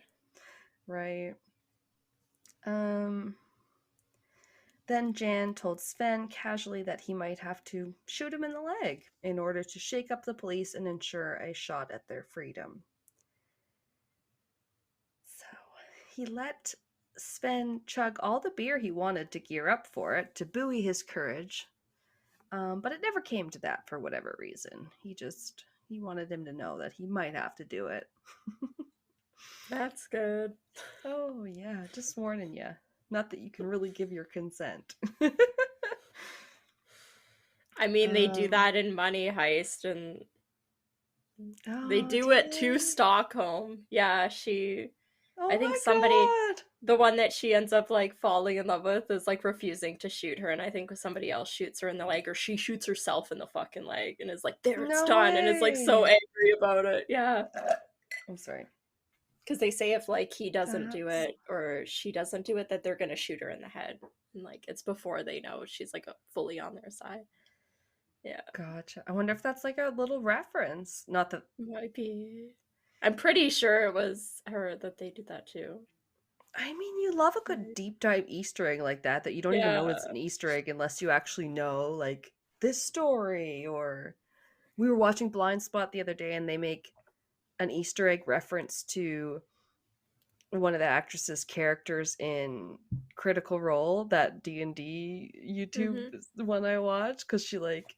Right. Then Jan told Sven casually that he might have to shoot him in the leg in order to shake up the police and ensure a shot at their freedom. So he let Sven chug all the beer he wanted to gear up for it, to buoy his courage. But it never came to that for whatever reason. He wanted him to know that he might have to do it. That's good. Oh, yeah, just warning you. Not that you can really give your consent. I mean, they do that in Money Heist, and they Oh, do do it to they? Stockholm. Yeah, I Oh think my somebody, god! the one that she ends up like falling in love with, is like refusing to shoot her, and I think somebody else shoots her in the leg, or she shoots herself in the fucking leg, and is like, there, it's No done, and is like so way! angry about it. Yeah. I'm sorry. Because they say if like he doesn't do That's it or she doesn't do it, that they're gonna shoot her in the head, and like it's before they know she's like fully on their side. Yeah, gotcha. I wonder if that's like a little reference. Not that. might be. I'm pretty sure it was her that they did that too. I mean, you love a good Right. deep dive Easter egg like that you don't even know it's Yeah. an Easter egg unless you actually know, like, this story. Or we were watching Blind Spot the other day and they make an Easter egg reference to one of the actresses' characters in Critical Role, that D&D YouTube Mm-hmm. is the one I watch, because she like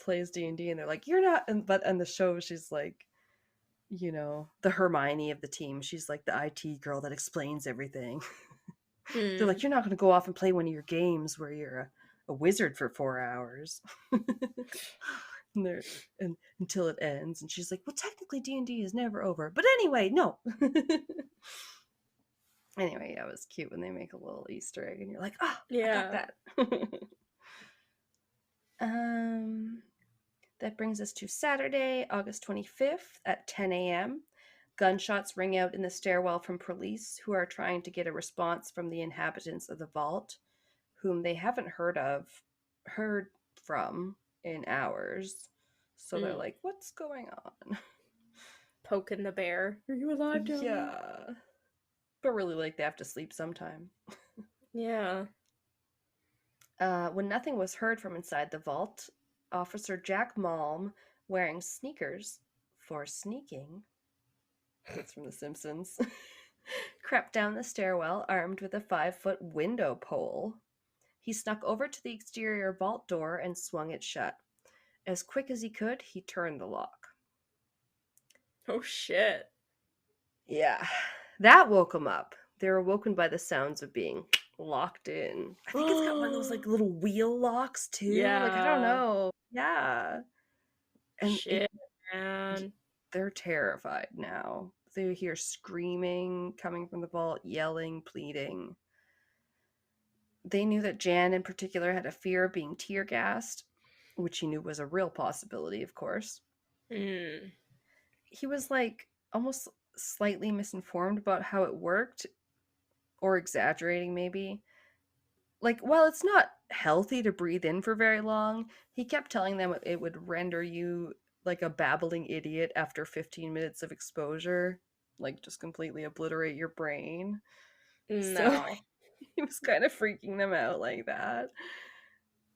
plays D&D and they're like, you're not, and the show she's like, the Hermione of the team. She's like the IT girl that explains everything. They're Mm. like, you're not going to go off and play one of your games where you're a wizard for 4 hours. and they're and until it ends, and she's like, well, technically D&D is never over, but anyway, no. Anyway, yeah, it was cute when they make a little Easter egg and you're like, oh, I got Yeah. that. um that brings us to Saturday, August 25th at 10 a.m. Gunshots ring out in the stairwell from police who are trying to get a response from the inhabitants of the vault, whom they haven't heard from in hours. So they're Mm. like, what's going on? Poking the bear. Are you alive down there? Yeah. But really, like, they have to sleep sometime. Yeah. When nothing was heard from inside the vault, Officer Jack Malm, wearing sneakers for sneaking, that's from The Simpsons, crept down the stairwell armed with a 5-foot window pole. He snuck over to the exterior vault door and swung it shut. As quick as he could, he turned the lock. Oh shit. Yeah, that woke him up. They were woken by the sounds of being locked in. I think it's got one of those like little wheel locks too. Like, I don't Yeah. know. Yeah. And Shit, man. they're terrified now. They hear screaming coming from the vault, yelling, pleading. They knew that Jan in particular had a fear of being tear gassed, which he knew was a real possibility, of course. Mm. He was like almost slightly misinformed about how it worked, or exaggerating maybe. Like, while it's not healthy to breathe in for very long, he kept telling them it would render you like a babbling idiot after 15 minutes of exposure, like just completely obliterate your brain. So No. he was kind of freaking them out like that.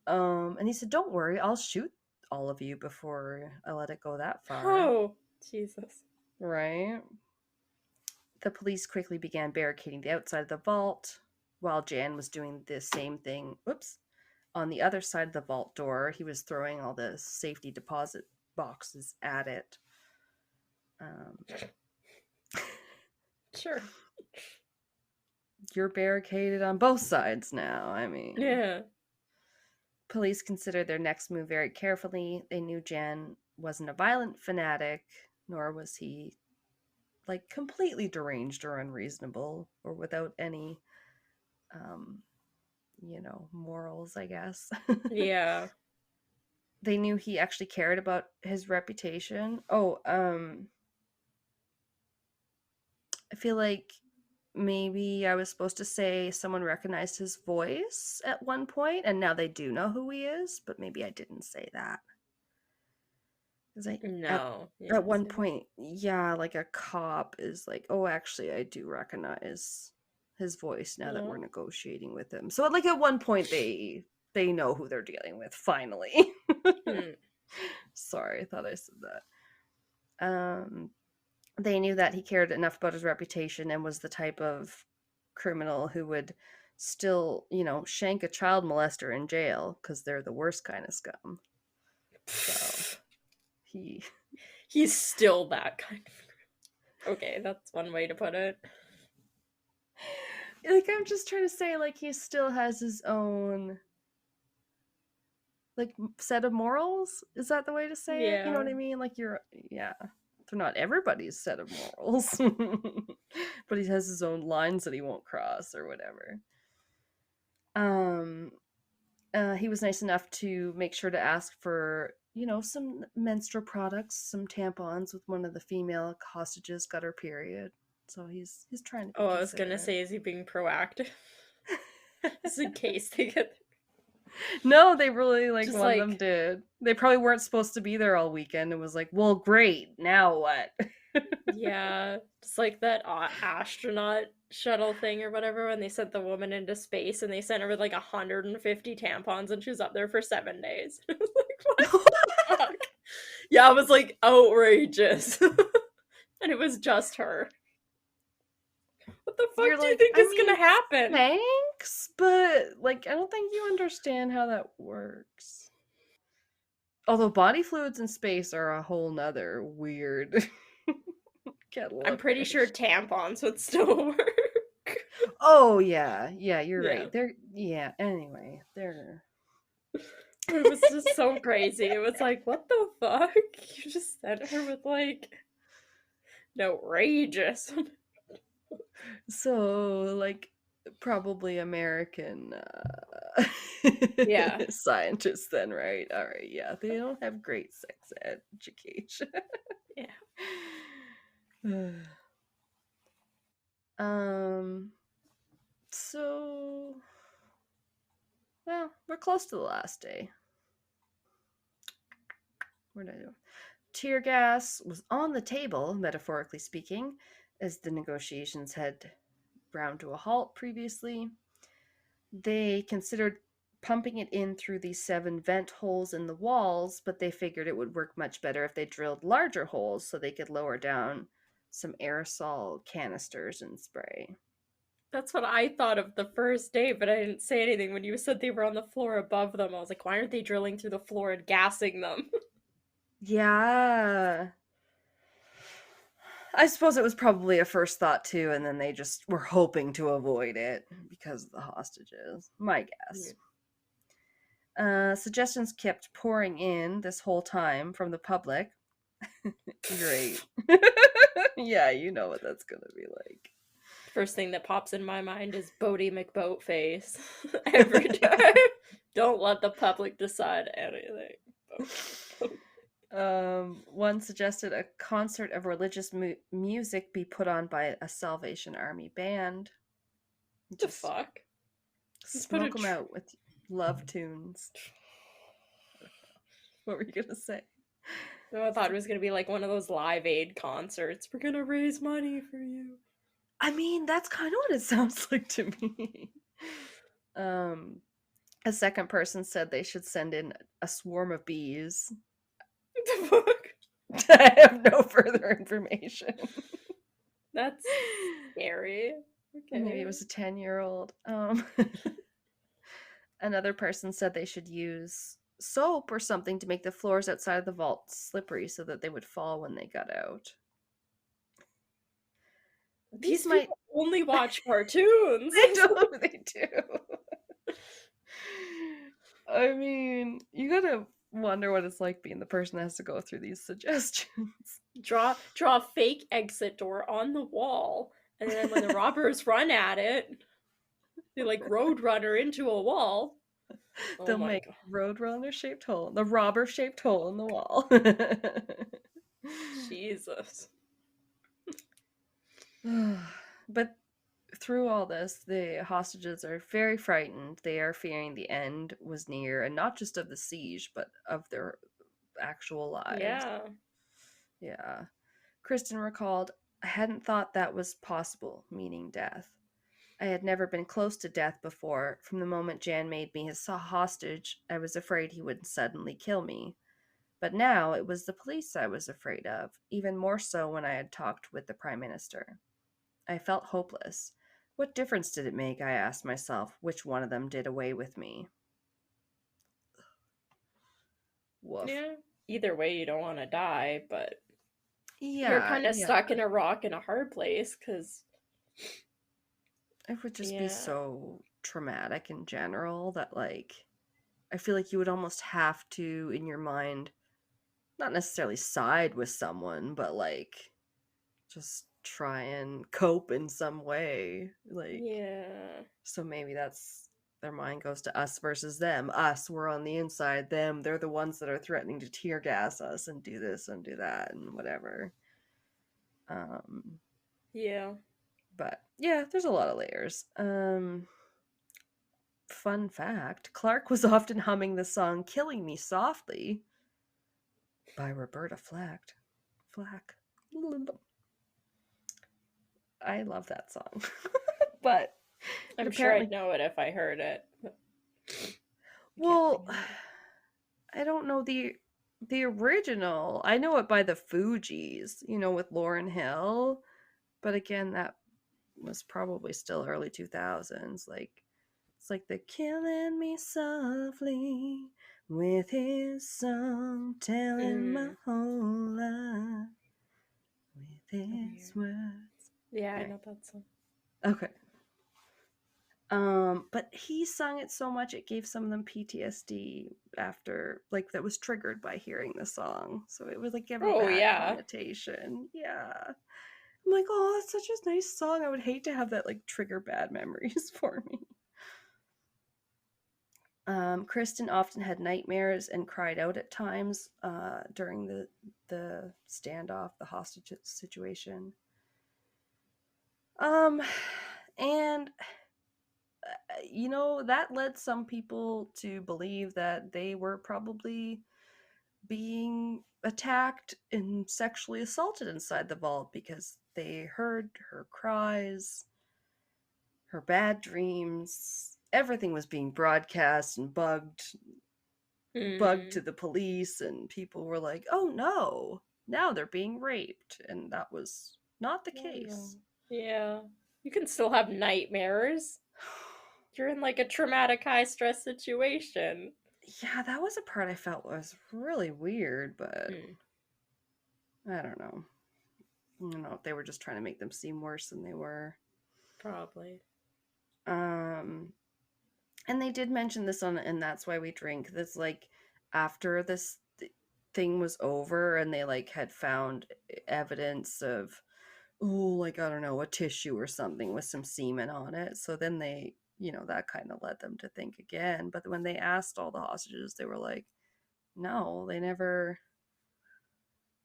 And he said, "Don't worry, I'll shoot all of you before I let it go that far." Oh, Jesus. Right? The police quickly began barricading the outside of the vault, while Jan was doing the same thing. Whoops. On the other side of the vault door, he was throwing all the safety deposit boxes at it. Um, Sure. you're barricaded on both sides now. I mean, Yeah. police considered their next move very carefully. They knew Jan wasn't a violent fanatic, nor was he like completely deranged or unreasonable or without any, um, morals, I guess. Yeah. They knew he actually cared about his reputation. Oh, I feel like maybe I was supposed to say someone recognized his voice at one point, and now they do know who he is, but maybe I didn't say that. Because at No. You at didn't one say that. point, yeah, like a cop is like, "Oh, actually, I do recognize his voice now that we're No. negotiating with him." So, like at one point, they know who they're dealing with. Finally, Hmm. sorry, I thought I said that. They knew that he cared enough about his reputation and was the type of criminal who would still, shank a child molester in jail because they're the worst kind of scum. So he, He's still that kind of. Okay, that's one way to put it. like, I'm just trying to say, like, he still has his own, like, set of morals. Is that the way to say it? You know Yeah. what I mean? Like, yeah. They're not everybody's set of morals, but he has his own lines that he won't cross or whatever. Um, he was nice enough to make sure to ask for, some menstrual products, some tampons with one of the female hostages got her period. So he's trying to be Oh, I was gonna considerate. say, is he being proactive? Just in case they get. No, they really like Just one of them like, did. They probably weren't supposed to be there all weekend and was like, "Well, great. Now what?" yeah, just like that astronaut shuttle thing or whatever when they sent the woman into space and they sent her with like 150 tampons and she was up there for 7 days. I was like, what the fuck? Yeah, it was like outrageous. And it was just her. What the fuck You're do you like, think "I is gonna mean, happen? thanks, but like I don't think you understand how that works." Although body fluids in space are a whole nother weird. Get I'm pretty sure licorice. tampons would still work. Oh yeah, yeah, you're Yeah. right. Anyway, they're It was just so crazy. It was like, what the fuck? You just sent her with like an outrageous. so like probably American Yeah. scientists then, right? All right, yeah. They don't have great sex education. Yeah. um so well, we're close to the last day. What did I do? Tear gas was on the table, metaphorically speaking, as the negotiations had ground to a halt previously. They considered pumping it in through these 7 vent holes in the walls, but they figured it would work much better if they drilled larger holes so they could lower down some aerosol canisters and spray. That's what I thought of the first day, but I didn't say anything when you said they were on the floor above them. I was like, why aren't they drilling through the floor and gassing them? Yeah. I suppose it was probably a first thought too, and then they just were hoping to avoid it because of the hostages. My guess. Suggestions kept pouring in this whole time from the public. Great. Yeah, you know what that's gonna be First thing that pops in my mind is Bodie McBoatface. Every time. Don't let the public decide anything. One suggested a concert of religious music be put on by a Salvation Army band. The Just fuck? Just put a smoke them out with love tunes. What were you gonna say? No, I thought it was gonna be like one of those Live Aid concerts. We're gonna raise money for you. I mean, that's kind of what it sounds like to me. A second person said they should send in a swarm of bees. What the fuck? I have no further information. That's scary. Maybe it Okay. was a 10-year-old. Another person said they should use soap or something to make the floors outside of the vault slippery so that they would fall when they got out. These Might. people only watch cartoons. They do. They do. I mean, you gotta wonder what it's like being the person that has to go through these suggestions. Draw a fake exit door on the wall, and then when the robbers run at it, they like roadrunner into a wall. Oh They'll my make god. roadrunner shaped hole, the robber shaped hole in the wall. Jesus. But through all this, the hostages are very frightened. They are fearing the end was near, and not just of the siege, but of their actual lives. Yeah. Yeah. Kristen recalled, I hadn't thought that was possible, meaning death. I had never been close to death before. From the moment Jan made me his hostage, I was afraid he would suddenly kill me. But now it was the police I was afraid of, even more so when I had talked with the Prime Minister. I felt hopeless. What difference did it make, I asked myself, which one of them did away with me? Woof. Yeah. Either way, you don't want to die, but you're Yeah, kind of yeah. stuck in a rock and a hard place because, It would just be yeah. so traumatic in general that, like, I feel like you would almost have to, in your mind, not necessarily side with someone, but, like, just try and cope in some way. Like, Yeah. so maybe that's their mind goes to us versus them. Us, we're on the inside. Them, they're the ones that are threatening to tear gas us and do this and do that and whatever. Um, Yeah. but yeah, there's a lot of layers. Fun fact, Clark was often humming the song Killing Me Softly by Roberta Flack. Flack. I love that song. But it I'm sure apparently, I'd know it if I heard it. But I can't well, think of it. I don't know the original. I know it by the Fugees, with Lauryn Hill, but again, that was probably still early 2000s. Like, it's like the killing me softly with his song telling my Mm. whole life with These words. Yeah, I Right. know that song. Okay. But he sung it so much it gave some of them PTSD after, like, that was triggered by hearing the song. So it would like give a Oh, bad yeah. connotation. Yeah. I'm like, oh, that's such a nice song. I would hate to have that like trigger bad memories for me. Kristen often had nightmares and cried out at times during the standoff, the hostage situation. Um, and that led some people to believe that they were probably being attacked and sexually assaulted inside the vault because they heard her cries, her bad dreams. Everything was being broadcast and bugged to Mm. the police, and people were like, "Oh no, now they're being raped," and that was not the Oh, no. case. Yeah. You can still have nightmares. You're in like a traumatic high stress situation. Yeah, that was a part I felt was really weird, but Mm, I don't know. I don't know if they were just trying to make them seem worse than they were. probably. Um, and they did mention this on, and that's why we drink. That's like after this thing was over, and they like had found evidence of, oh, like I don't know, a tissue or something with some semen on it. So then they, that kind of led them to think again. But when they asked all the hostages, they were like, no, they never.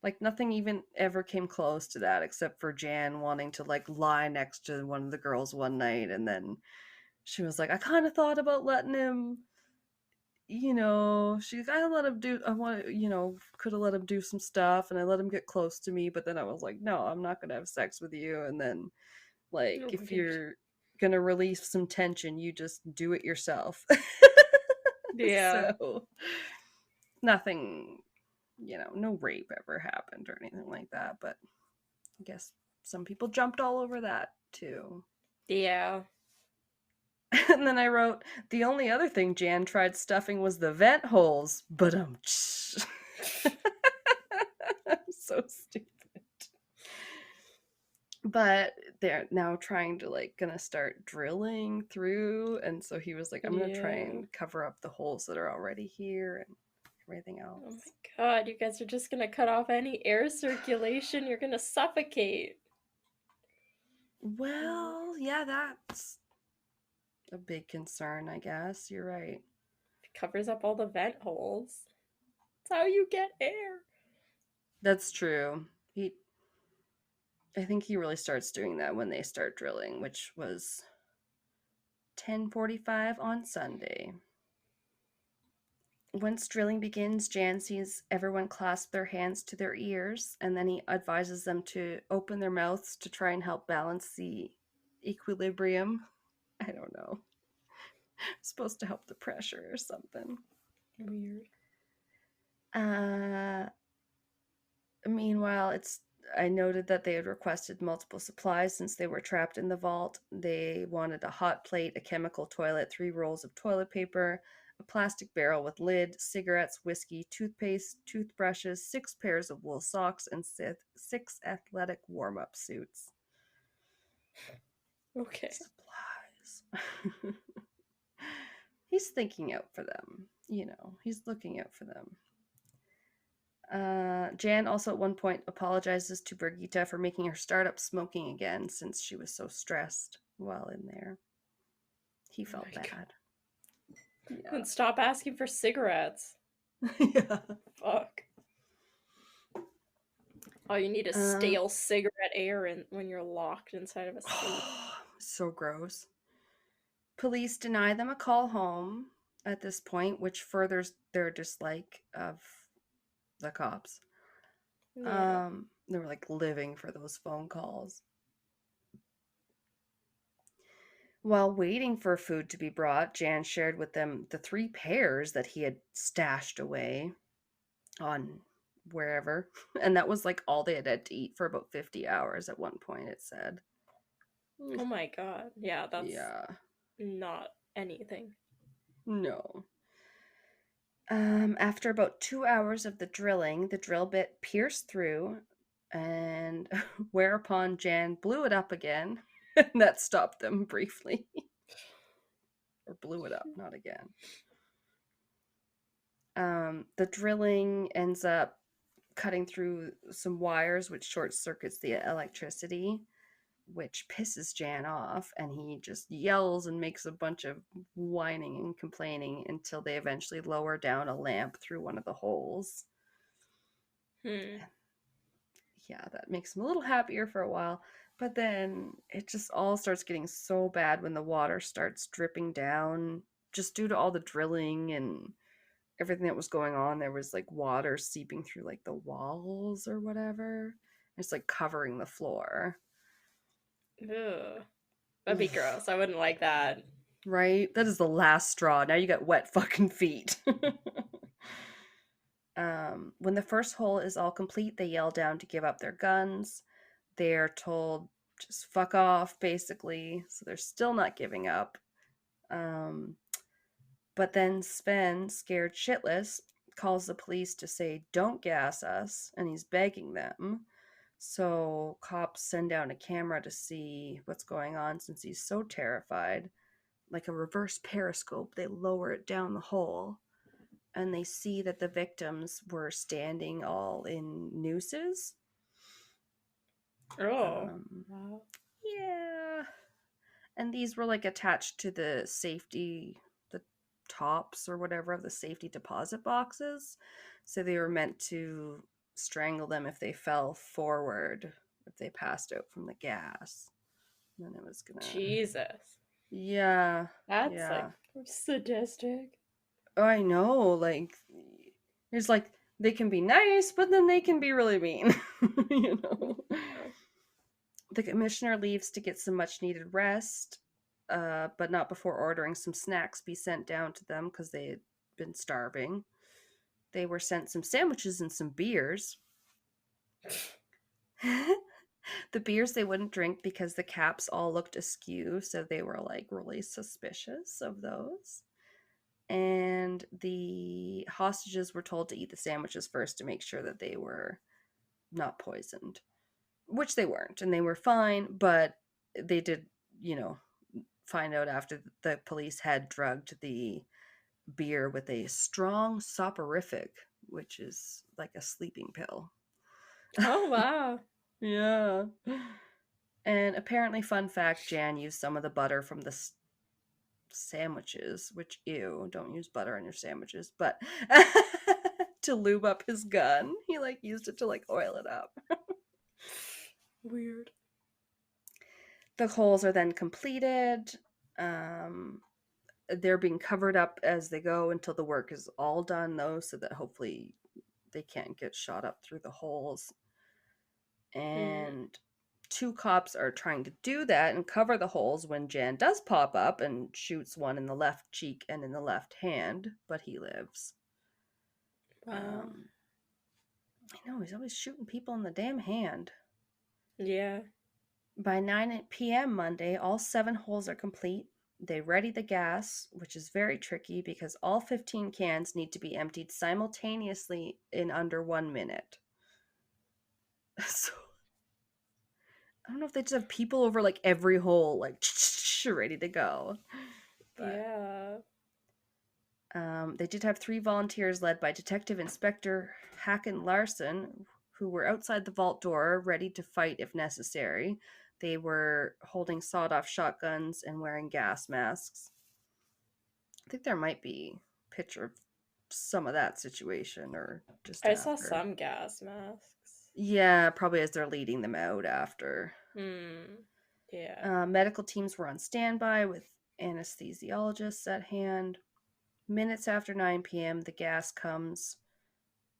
Like nothing even ever came close to that except for Jan wanting to like lie next to one of the girls one night, and then she was like, I kind of thought about letting him, she's I let him do I want to, could have let him do some stuff and I let him get close to me, but then I was like, no, I'm not going to have sex with you. And then like Oh, if weird. you're going to release some tension, you just do it yourself. Yeah. So nothing, no rape ever happened or anything like that, but I guess some people jumped all over that too. Yeah. And then I wrote, the only other thing Jan tried stuffing was the vent holes, but so stupid. But they're now trying to like gonna start drilling through, and so he was like, I'm gonna try Yeah. and cover up the holes that are already here and everything Oh my else. god, you guys are just gonna cut off any air circulation. You're gonna suffocate. Mm. Well, yeah, that's a big concern, I guess. You're right. It covers up all the vent holes. That's how you get air. That's true. I think he really starts doing that when they start drilling, which was 10:45 on Sunday. Once drilling begins, Jan sees everyone clasp their hands to their ears, and then he advises them to open their mouths to try and help balance the equilibrium. I don't know. It's supposed to help the pressure or something. Weird. Uh, Meanwhile, I noted that they had requested multiple supplies since they were trapped in the vault. They wanted a hot plate, a chemical toilet, 3 rolls of toilet paper, a plastic barrel with lid, cigarettes, whiskey, toothpaste, toothbrushes, 6 pairs of wool socks, and 6 athletic warm-up suits. Okay. Supplies. He's thinking out for them. He's looking out for them. Jan also at one point apologizes to Brigitte for making her start up smoking again since she was so stressed while in there. He Oh felt my god. bad. Then stop asking for cigarettes. Yeah. Fuck. All you need is Uh, stale cigarette air when you're locked inside of a safe. so gross. Police deny them a call home at this point, which furthers their dislike of the cops. Yeah. They were like living for those phone calls. While waiting for food to be brought, Jan shared with them the 3 pairs that he had stashed away on wherever. And that was like all they had to eat for about 50 hours at one point, it said. Oh my god. Yeah, that's Yeah, not anything. no. After about 2 hours of the drilling, the drill bit pierced through And whereupon Jan blew it up again, and that stopped them briefly. Or blew it up, not again. The drilling ends up cutting through some wires, which short circuits the electricity, which pisses Jan off, and he just yells and makes a bunch of whining and complaining until they eventually lower down a lamp through one of the holes. Hmm. Yeah, that makes him a little happier for a while. But then it just all starts getting so bad when the water starts dripping down, just due to all the drilling and everything that was going on. There was like water seeping through like the walls or whatever. It's like covering the floor. Ugh. That'd be gross. I wouldn't like that. Right? That is the last straw. Now you got wet fucking feet. When the first hole is all complete, they yell down to give up their guns. They're told just fuck off, basically. So they're still not giving up. Um, but then Sven, scared shitless, calls the police to say, don't gas us. And he's begging them. So cops send down a camera to see what's going on since he's so terrified. Like a reverse periscope, they lower it down the hole and they see that the victims were standing all in nooses. Oh. Um, Wow. yeah. And these were like attached to the safety, the tops or whatever of the safety deposit boxes. So they were meant to strangle them if they fell forward, if they passed out from the gas. And then it was gonna. Jesus. Yeah. That's like Yeah. sadistic. I know. Like, it's like they can be nice, but then they can be really mean. you know? Yeah. The commissioner leaves to get some much needed rest, but not before ordering some snacks be sent down to them because they had been starving. They were sent some sandwiches and some beers. The beers they wouldn't drink because the caps all looked askew, so they were like really suspicious of those. And the hostages were told to eat the sandwiches first to make sure that they were not poisoned, which they weren't, and they were fine, but they did, you know, find out after the police had drugged the beer with a strong soporific, which is like a sleeping pill. Oh wow. Yeah. And apparently, fun fact, Jan used some of the butter from the sandwiches, which, ew, don't use butter on your sandwiches, but to lube up his gun. He like used it to like oil it up. Weird. The holes are then completed. Um, they're being covered up as they go until the work is all done, though, so that hopefully they can't get shot up through the holes. Hmm. And two cops are trying to do that and cover the holes when Jan does pop up and shoots one in the left cheek and in the left hand, but he lives. Wow. Um, I know, he's always shooting people in the damn hand. Yeah. By 9 p.m. Monday, all 7 holes are complete. They ready the gas, which is very tricky because all 15 cans need to be emptied simultaneously in under 1 minute. So I don't know if they just have people over like every hole, like ready to go. But Yeah. they did have 3 volunteers led by Detective Inspector Hacken Larson, who were outside the vault door, ready to fight if necessary. They were holding sawed-off shotguns and wearing gas masks. I think there might be a picture of some of that situation or just I saw after. some gas masks. Yeah, probably as they're leading them out after. Hmm. Yeah. Medical teams were on standby with anesthesiologists at hand. Minutes after 9 p.m., the gas comes,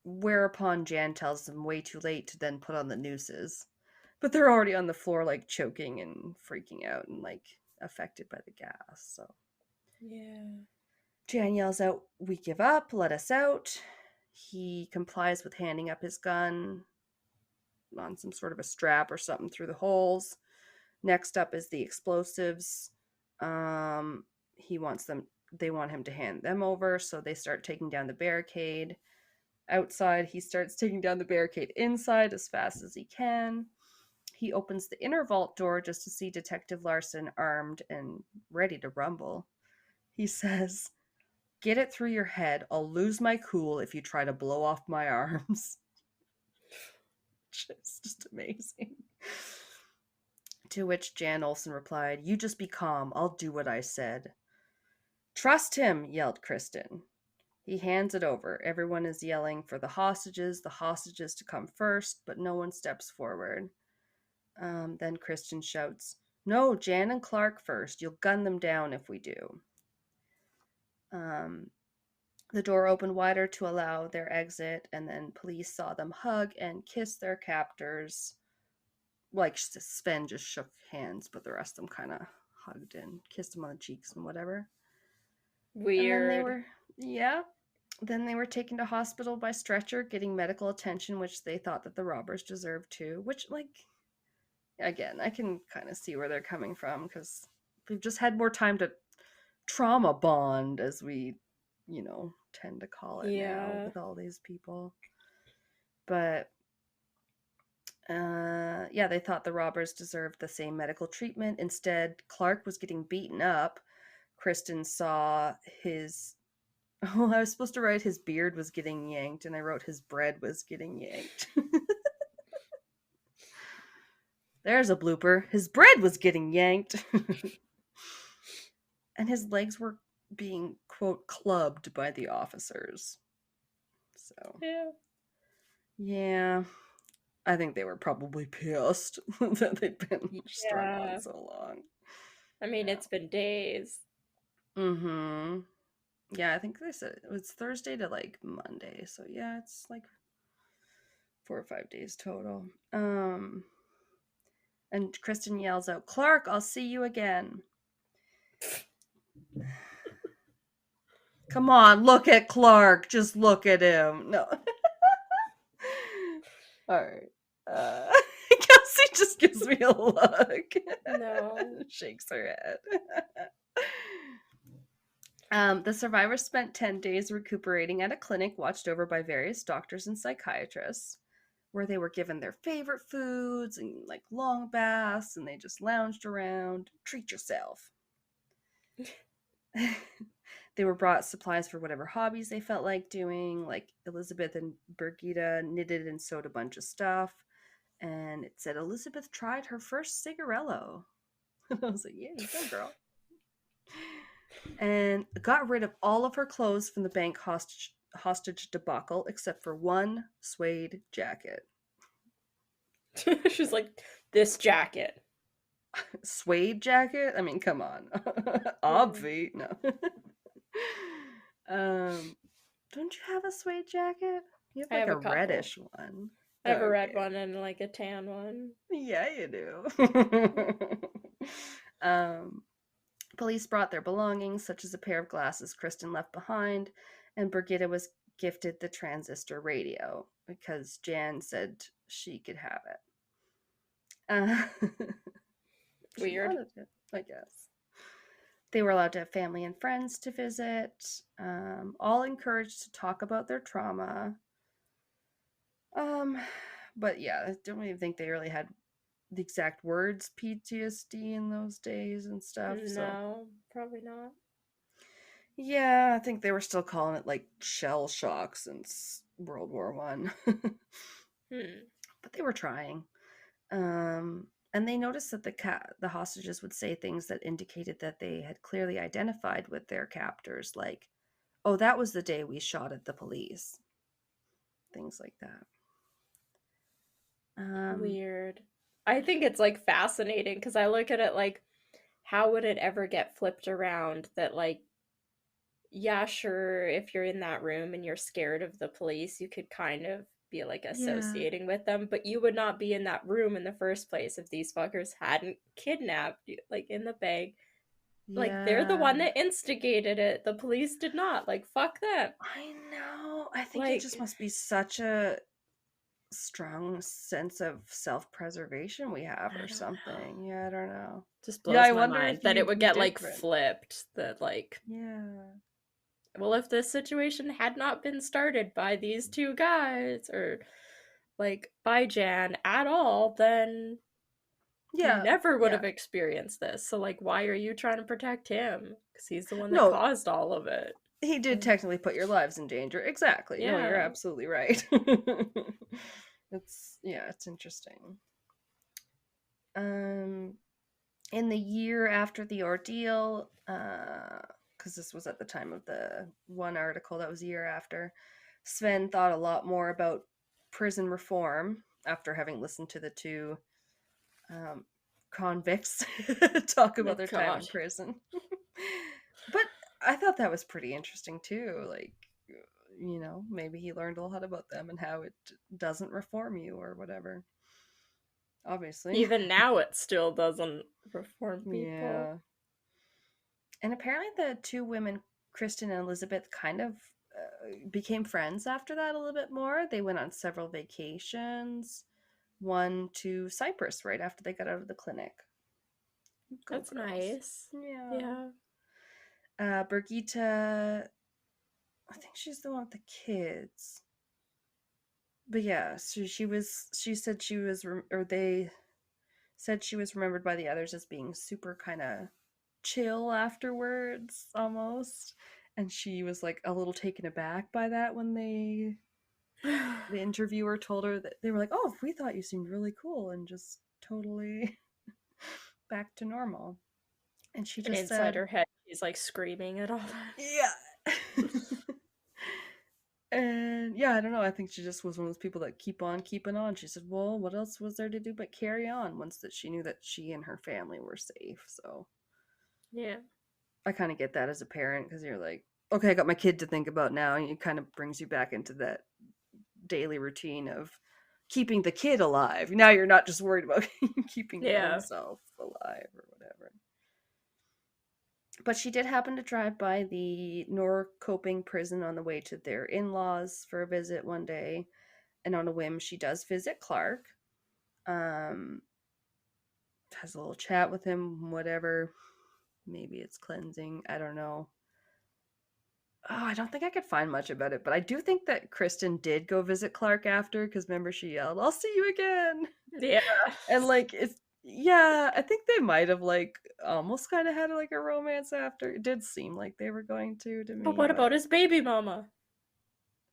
whereupon Jan tells them way too late to then put on the nooses. But they're already on the floor, like choking and freaking out and like affected by the gas. So Yeah. Jan yells out, "We give up, let us out." He complies with handing up his gun on some sort of a strap or something through the holes. Next up is the explosives. He wants them, they want him to hand them over, so they start taking down the barricade. Outside, he starts taking down the barricade inside as fast as he can. He opens the inner vault door just to see Detective Larson armed and ready to rumble. He says, "Get it through your head. I'll lose my cool if you try to blow off my arms." It's just amazing. To which Jan Olsen replied, "You just be calm. I'll do what I said." "Trust him," yelled Kristen. He hands it over. Everyone is yelling for the hostages to come first, but no one steps forward. Then Kristen shouts, "No, Jan and Clark first. You'll gun them down if we do." The door opened wider to allow their exit, and then police saw them hug and kiss their captors. Like, Sven just shook hands, but the rest of them kind of hugged and kissed him on the cheeks and whatever. And then they Weird. were, yeah. Then they were taken to hospital by stretcher, getting medical attention, which they thought that the robbers deserved too. Which, like, again, I can kind of see where they're coming from, because they've just had more time to trauma bond, as we, tend to call it now Yeah. with all these people. But yeah, they thought the robbers deserved the same medical treatment. Instead, Clark was getting beaten up. Kristen saw his. Oh, I was supposed to write his beard was getting yanked, and I wrote his bread was getting yanked. There's a blooper. His bread was getting yanked. And his legs were being, quote, clubbed by the officers. So, Yeah. yeah. I think they were probably pissed that they'd been strung on Yeah. so long. I mean, Yeah. it's been days. Mm-hmm. Yeah, I think they said it was Thursday to like Monday. So yeah, it's like 4 or 5 days total. And Kristen yells out, "Clark, I'll see you again." Come on, look at Clark. Just look at him. No. All right. Kelsey just gives me a look. No. Shakes her head. The survivors spent 10 days recuperating at a clinic watched over by various doctors and psychiatrists, where they were given their favorite foods and like long baths, and they just lounged around. Treat yourself. They were brought supplies for whatever hobbies they felt like doing. Like Elizabeth and Birgitta knitted and sewed a bunch of stuff. And it said Elizabeth tried her first cigarello. I was like, yeah, you go, girl. And got rid of all of her clothes from the bank hostage debacle except for one suede jacket. She's like, this jacket. Suede jacket? I mean, come on. Obvi. No. Don't you have a suede jacket? You have I like have a a couple. reddish one. I have a red Okay. one and like a tan one. Yeah, you do. um, Police brought their belongings, such as a pair of glasses Kristen left behind, and Brigitte was gifted the transistor radio because Jan said she could have it. She Weird. wanted it, I guess. They were allowed to have family and friends to visit, all encouraged to talk about their trauma. But yeah, I don't even think they really had the exact words PTSD in those days and stuff. So No, probably not. yeah, I think they were still calling it like shell shock since World War One, Hmm. but they were trying. And they noticed that the hostages would say things that indicated that they had clearly identified with their captors, like, "Oh, that was the day we shot at the police," things like that. Um, Weird. I think it's like fascinating because I look at it like, how would it ever get flipped around that, like, yeah, sure, if you're in that room and you're scared of the police, you could kind of be like yeah, associating with them, but you would not be in that room in the first place if these fuckers hadn't kidnapped you, like in the bank. Like, they're the one yeah. that instigated it. The police did not. Like, fuck them. I know. I think it just Like, must be such a strong sense of self-preservation we have I or don't know. something. Yeah, I don't know. Just Yeah, blows I my wonder mind if that it you'd would be get like different. flipped. That like Yeah. well, if this situation had not been started by these two guys or like by Jan at all, then he Yeah, never would yeah. have experienced this. So, like, why are you trying to protect him? Because he's the one that No, caused all of it. he did technically put your lives in danger. Exactly. No, you're Yeah. absolutely right. It's yeah, it's interesting. Um in the year after the ordeal, because this was at the time of the one article that was a year after, Sven thought a lot more about prison reform after having listened to the two um, convicts talk Oh about their time in God. prison. But I thought that was pretty interesting too. Like, maybe he learned a lot about them and how it doesn't reform you or whatever. Obviously. Even now, it still doesn't reform people. Yeah. And apparently, the two women, Kristen and Elizabeth, kind of became friends after that a little bit more. They went on several vacations, one to Cyprus right after they got out of the clinic. Go That's girls. nice. Yeah. Yeah. Birgitta, I think she's the one with the kids. But yeah, so she said she was, or they said she was remembered by the others as being super kind of chill afterwards almost, and she was like a little taken aback by that when the interviewer told her that they were like, oh, we thought you seemed really cool and just totally back to normal, and she And just inside said her head, she's like screaming at all this. yeah. And yeah, I don't know, I think she just was one of those people that keep on keeping on. She said, well, what else was there to do but carry on once that she knew that she and her family were safe. So Yeah. I kind of get that as a parent, because you're like, okay, I got my kid to think about now, and it kind of brings you back into that daily routine of keeping the kid alive. Now you're not just worried about keeping your own Yeah. self alive or whatever. But she did happen to drive by the Norrköping prison on the way to their in-laws for a visit one day, and on a whim, she does visit Clark. Um, has a little chat with him, whatever. Maybe it's cleansing. I don't know. Oh, I don't think I could find much about it, but I do think that Kristen did go visit Clark after, because remember she yelled, "I'll see you again," Yeah. and like it's yeah, I think they might have like almost kind of had like a romance after. It did seem like they were going to But me, what but about his baby mama?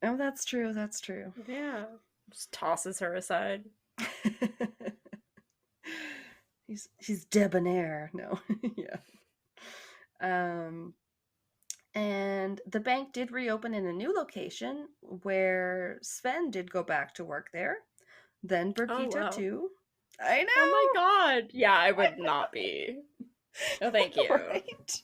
oh, that's true. That's true. Yeah. Just tosses her aside. He's debonair. No, yeah. Um, and the bank did reopen in a new location where Sven did go back to work there. Then Oh, Birgitta wow. too. I Oh my know, God. Yeah, I would not be. No, thank you. right?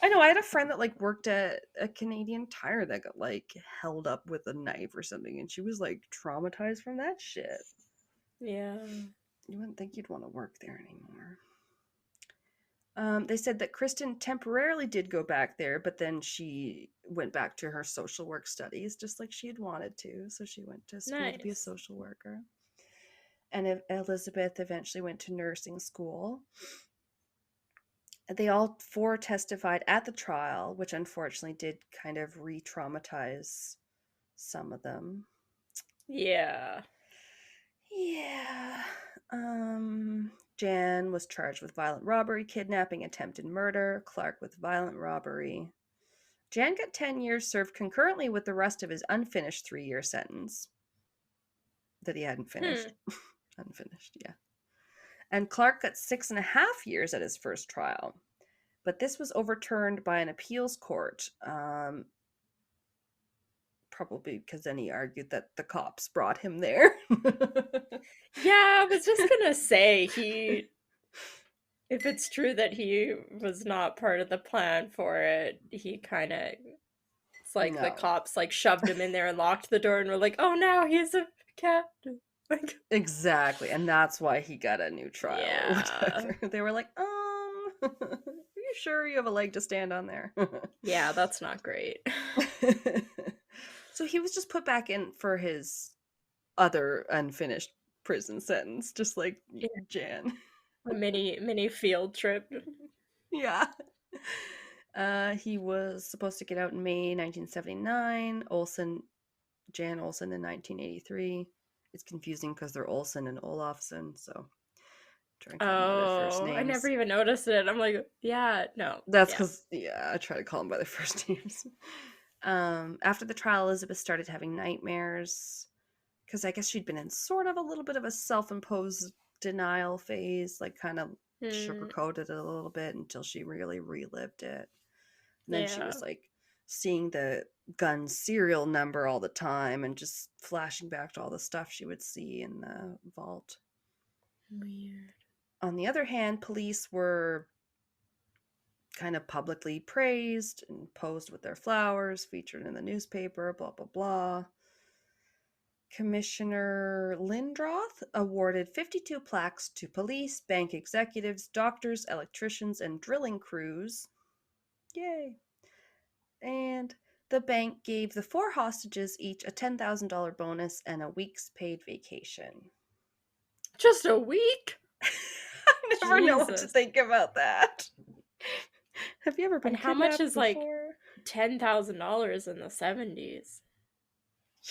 I know. I had a friend that like worked at a Canadian Tire that got like held up with a knife or something, and she was like traumatized from that shit. Yeah. You wouldn't think you'd want to work there anymore. They said that Kristen temporarily did go back there, but then she went back to her social work studies, just like she had wanted to. So she went to school to be a Nice. social worker. And Elizabeth eventually went to nursing school. They all four testified at the trial, which unfortunately did kind of re traumatize some of them. Yeah. Yeah. Jan was charged with violent robbery, kidnapping, attempted murder, Clark with violent robbery. Jan got 10 years served concurrently with the rest of his unfinished 3-year sentence that he hadn't Hmm. finished. Unfinished, yeah. And Clark got 6.5 years at his first trial. But this was overturned by an appeals court, probably because then he argued that the cops brought him there. Yeah, I was just gonna say, if it's true that he was not part of the plan for it, he kind of, it's like the No, cops like shoved him in there and locked the door and were like, oh, now he's a captive. Like, exactly. And that's why he got a new trial or yeah. whatever. They were like, are you sure you have a leg to stand on there? Yeah, that's not great. So he was just put back in for his other unfinished prison sentence, just like Yeah, Jan. a mini field trip. Yeah. He was supposed to get out in May 1979. Jan Olsen in 1983. It's confusing because they're Olsen and Olafson, so try and call them by their first Oh, I never names. even noticed it. I'm like, yeah, no, That's yeah. because, yeah, I try to call them by their first names. After the trial, Elizabeth started having nightmares because I guess she'd been in sort of a little bit of a self imposed denial phase, like kind of Hmm, sugarcoated it a little bit until she really relived it. And then she yeah. was like seeing the gun serial number all the time and just flashing back to all the stuff she would see in the vault. Weird. On the other hand, police were kind of publicly praised and posed with their flowers, featured in the newspaper, blah, blah, blah. Commissioner Lindroth awarded 52 plaques to police, bank executives, doctors, electricians, and drilling crews. Yay. And the bank gave the 4 hostages each a $10,000 bonus and a week's paid vacation. Just a week? I never know what to Jesus. think about that. Have you ever And been how much kidnapped is like before? $10,000 in the 70s?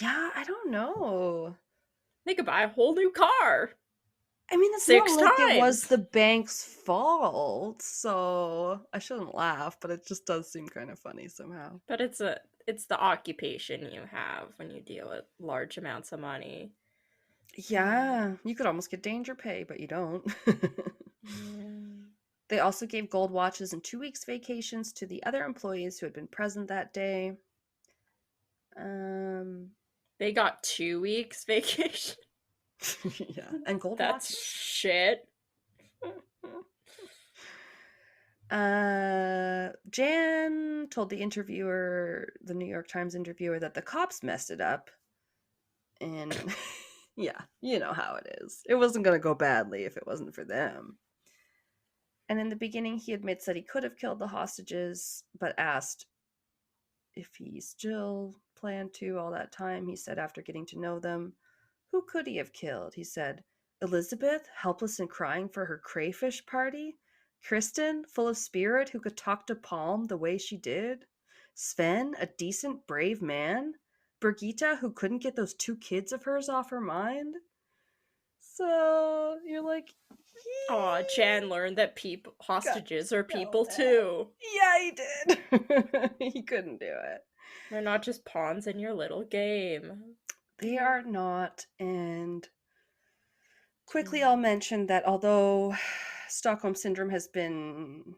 Yeah, I don't know. They could buy a whole new car I mean, it's not six like it was times. the bank's fault, so I shouldn't laugh, but it just does seem kind of funny somehow. But it's the occupation you have when you deal with large amounts of money. Yeah, you could almost get danger pay, but you don't. Yeah. They also gave gold watches and 2 weeks vacations to the other employees who had been present that day. Um, They got 2 weeks vacation. yeah, and gold That's watches. shit. Jan told the interviewer, the New York Times interviewer, that the cops messed it up. And yeah, you know how it is. It wasn't going to go badly if it wasn't for them. And in the beginning, he admits that he could have killed the hostages, but asked if he still planned to all that time. He said after getting to know them, who could he have killed? He said, Elizabeth, helpless and crying for her crayfish party? Kristen, full of spirit, who could talk to Palm the way she did? Sven, a decent, brave man? Brigitte, who couldn't get those 2 kids of hers off her mind? So you're like, Aw, Jan he learned that got hostages are people yelled at. too. Yeah, he did. He couldn't do it. They're not just pawns in your little game. They are not. And quickly, I'll Hmm. mention that although Stockholm Syndrome has been,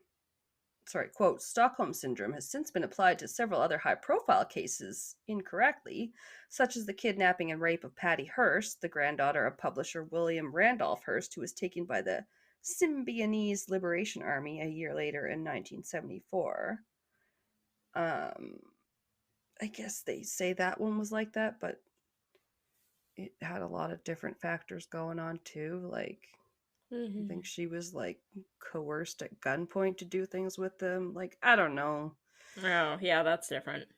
sorry, quote, Stockholm Syndrome has since been applied to several other high profile cases incorrectly, such as the kidnapping and rape of Patty Hearst, the granddaughter of publisher William Randolph Hearst, who was taken by the Symbionese Liberation Army a year later in 1974. Um, I guess they say that one was like that, but it had a lot of different factors going on too. Like, I think Hmm. she was like coerced at gunpoint to do things with them. Like, I don't know. Oh, yeah, that's different.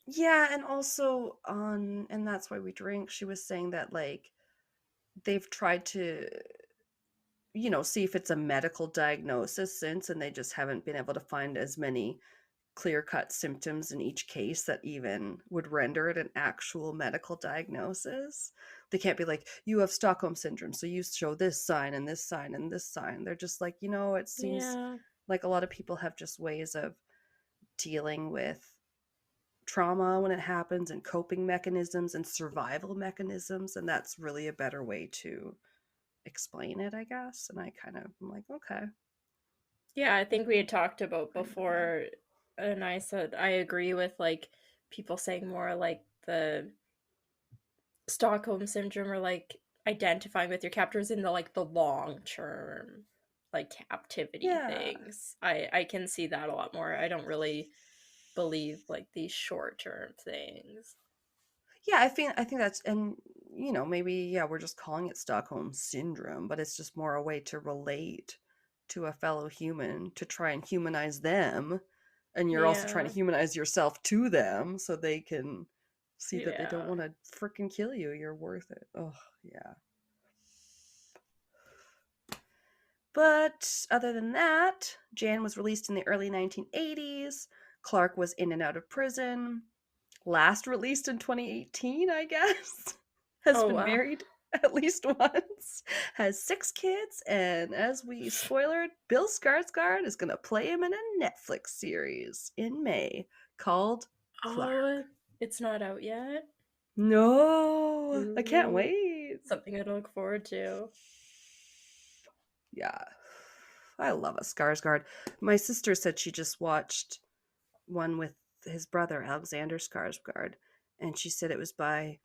Yeah, and also on, and that's why we drink. She was saying that like they've tried to, see if it's a medical diagnosis since, and they just haven't been able to find as many clear cut symptoms in each case that even would render it an actual medical diagnosis. They can't be like, you have Stockholm Syndrome, so you show this sign and this sign and this sign. They're just like, it seems Yeah. like a lot of people have just ways of dealing with trauma when it happens and coping mechanisms and survival mechanisms. And that's really a better way to explain it, I guess. And I kind of am like, okay, Yeah, I think we had talked about fine with that. before, and I said I agree with like people saying more like the Stockholm syndrome or like identifying with your captors in the like the long term like captivity Yeah. things. I can see that a lot more. I don't really believe like these short term things. Yeah, I think that's, and maybe, yeah, we're just calling it Stockholm syndrome, but it's just more a way to relate to a fellow human, to try and humanize them, and you're also trying Yeah. to humanize yourself to them so they can see that they don't Yeah. want to freaking kill you. You're worth it. Oh, yeah. But other than that, Jan was released in the early 1980s. Clark was in and out of prison. Last released in 2018, I guess. Has Oh been wow. married at least once. Has 6 kids. And as we spoiled, Bill Skarsgård is going to play him in a Netflix series in May called Clark. Oh, it's not out yet. No, I can't Ooh, wait. something I look forward to. Yeah, I love a Skarsgård. My sister said she just watched one with his brother, Alexander Skarsgård, and she said it was by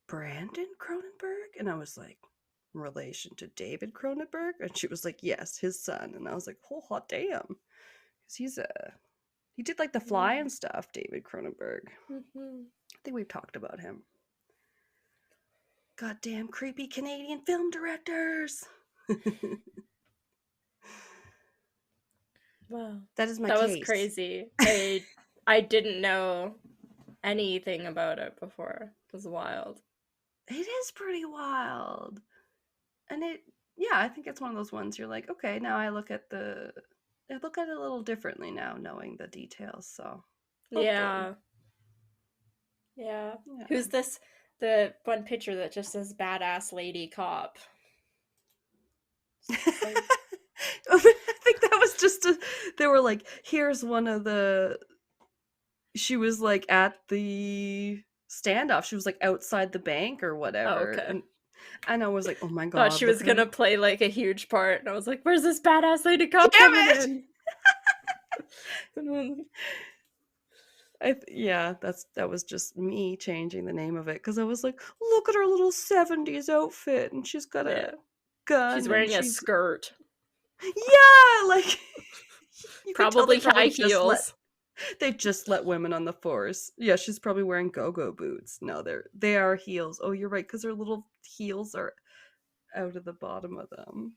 Brandon Cronenberg. And I was like, relation to David Cronenberg? And she was like, yes, his son. And I was like, oh, hot damn. Because he did like The Fly Yeah. and stuff, David Cronenberg. Mm-hmm. I think we've talked about him. Goddamn creepy Canadian film directors. Wow, That is my that was case. crazy. I didn't know anything about it before. It was wild. It is pretty wild. And yeah, I think it's one of those ones you're like, okay, now I look at it a little differently now, knowing the details. So hopefully. Yeah, yeah. Yeah. Who's this? The one picture that just says "badass lady cop." It's like, I think that was they were like, here's one of she was like at the standoff. She was like outside the bank or oh, whatever. okay. And I was like, oh my Thought God, she was look at gonna her. play like a huge part, and I was like, "Where's this badass lady cop Damn coming it! in?" Yeah, that was just me changing the name of it because I was like, look at her little 70s outfit and she's got Yeah, a she's gun and wearing a she's skirt, yeah, like you could tell probably high heels. they just let women on the force. Yeah, she's probably wearing go-go boots. No, they are heels. Oh, you're right, because her little heels are out of the bottom of them.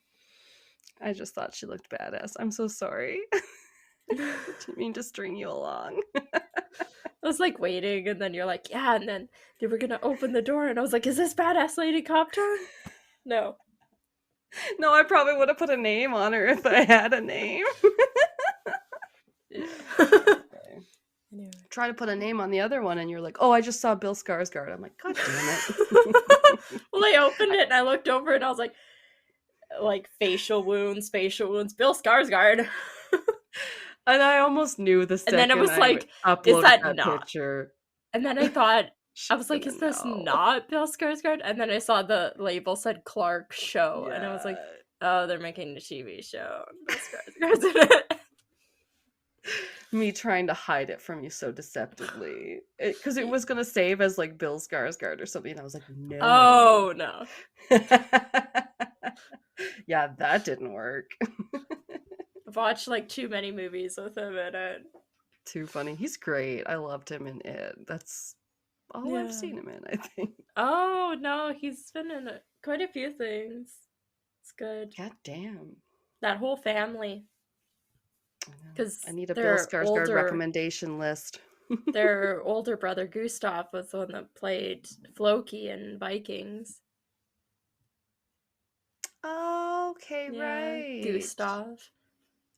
I just thought she looked badass. I'm so sorry. Didn't mean to string you along. I was like waiting, and then you're like, "Yeah," and then they were gonna open the door, and I was like, "Is this badass lady cop time?" No. No, I probably would have put a name on her if I had a name. Yeah. Okay. Anyway. Try to put a name on the other one, and you're like, "Oh, I just saw Bill Skarsgård." I'm like, "God damn it!" Well, I opened it and I looked over and I was like facial wounds, Bill Skarsgård. And I almost knew the And then it second was I like, is uploaded that that not? picture, And then I thought, I she's was like, gonna is this know. not Bill Skarsgård? And then I saw the label said Clark Show, and I was like, Yeah. oh, they're making a TV show. Bill Skarsgård's in it. Me trying to hide it from you so deceptively. Because it was gonna save as like Bill Skarsgård or something. And I was like, no. Oh no. Yeah, that didn't work. I've watched like too many movies with him in it. Too funny. He's great. I loved him in it. That's all I've Yeah. seen him in, I think. Oh no, he's been in quite a few things. It's good. God damn. That whole family. I know. Because I need a Bill their Skarsgård older recommendation list. their older brother Gustav was the one that played Floki in Vikings. Okay, Yeah, right. Gustav.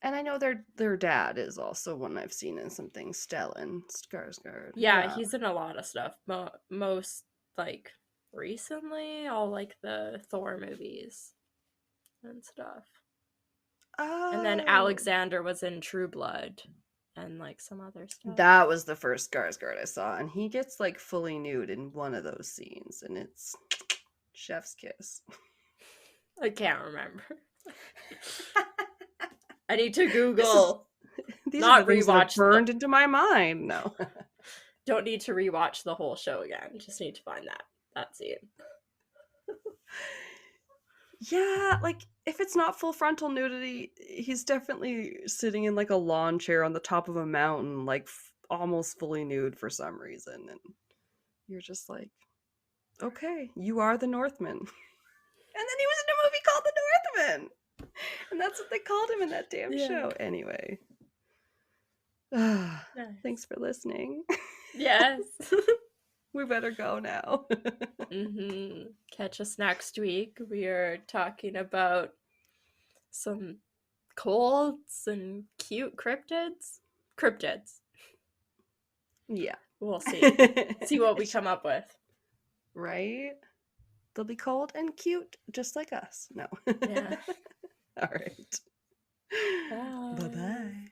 And I know their dad is also one I've seen in something, Stellan Skarsgård. Yeah, Yeah. he's in a lot of stuff. Most like recently, all like the Thor movies and stuff. And then Oh. Alexander was in True Blood and like some other stuff. That was the first Skarsgård I saw, and he gets like fully nude in one of those scenes, and it's chef's kiss. I can't remember. I need to Google. These are the Not things that are rewatch burned into my mind. No. Don't need to rewatch the whole show again. Just need to find that scene. Yeah, like if it's not full frontal nudity, he's definitely sitting in like a lawn chair on the top of a mountain, like almost fully nude for some reason, and you're just like, okay, you are the Northman. And then he was in a movie called The Northman, and that's what they called him in that damn show. Anyway, Nice. thanks for listening. Yes. We better go now. Catch us next week. We are talking about some colds and cute cryptids. Cryptids. Yeah. We'll see. See what we come up with. Right? They'll be cold and cute, just like us. No. Yeah. All right. Bye. Bye-bye.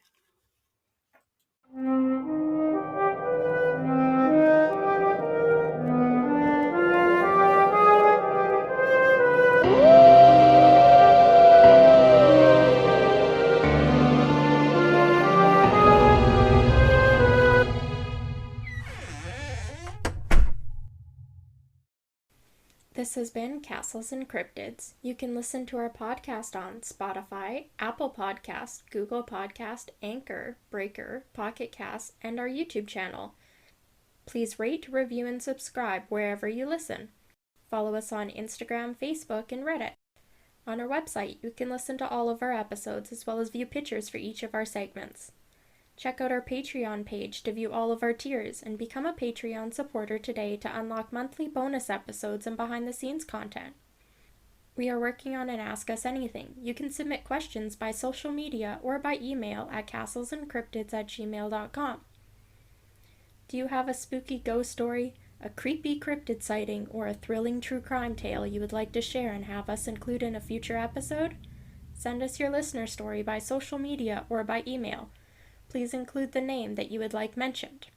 This has been Castles and Cryptids. You can listen to our podcast on Spotify, Apple Podcast, Google Podcast, Anchor, Breaker, Pocket Cast, and our YouTube channel. Please rate, review, and subscribe wherever you listen. Follow us on Instagram, Facebook, and Reddit. On our website, you can listen to all of our episodes as well as view pictures for each of our segments. Check out our Patreon page to view all of our tiers and become a Patreon supporter today to unlock monthly bonus episodes and behind-the-scenes content. We are working on an Ask Us Anything. You can submit questions by social media or by email at castlesandcryptids@gmail.com. Do you have a spooky ghost story, a creepy cryptid sighting, or a thrilling true crime tale you would like to share and have us include in a future episode? Send us your listener story by social media or by email. Please include the name that you would like mentioned.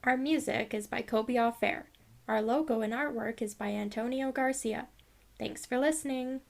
Our music is by Kobe Fair. Our logo and artwork is by Antonio Garcia. Thanks for listening.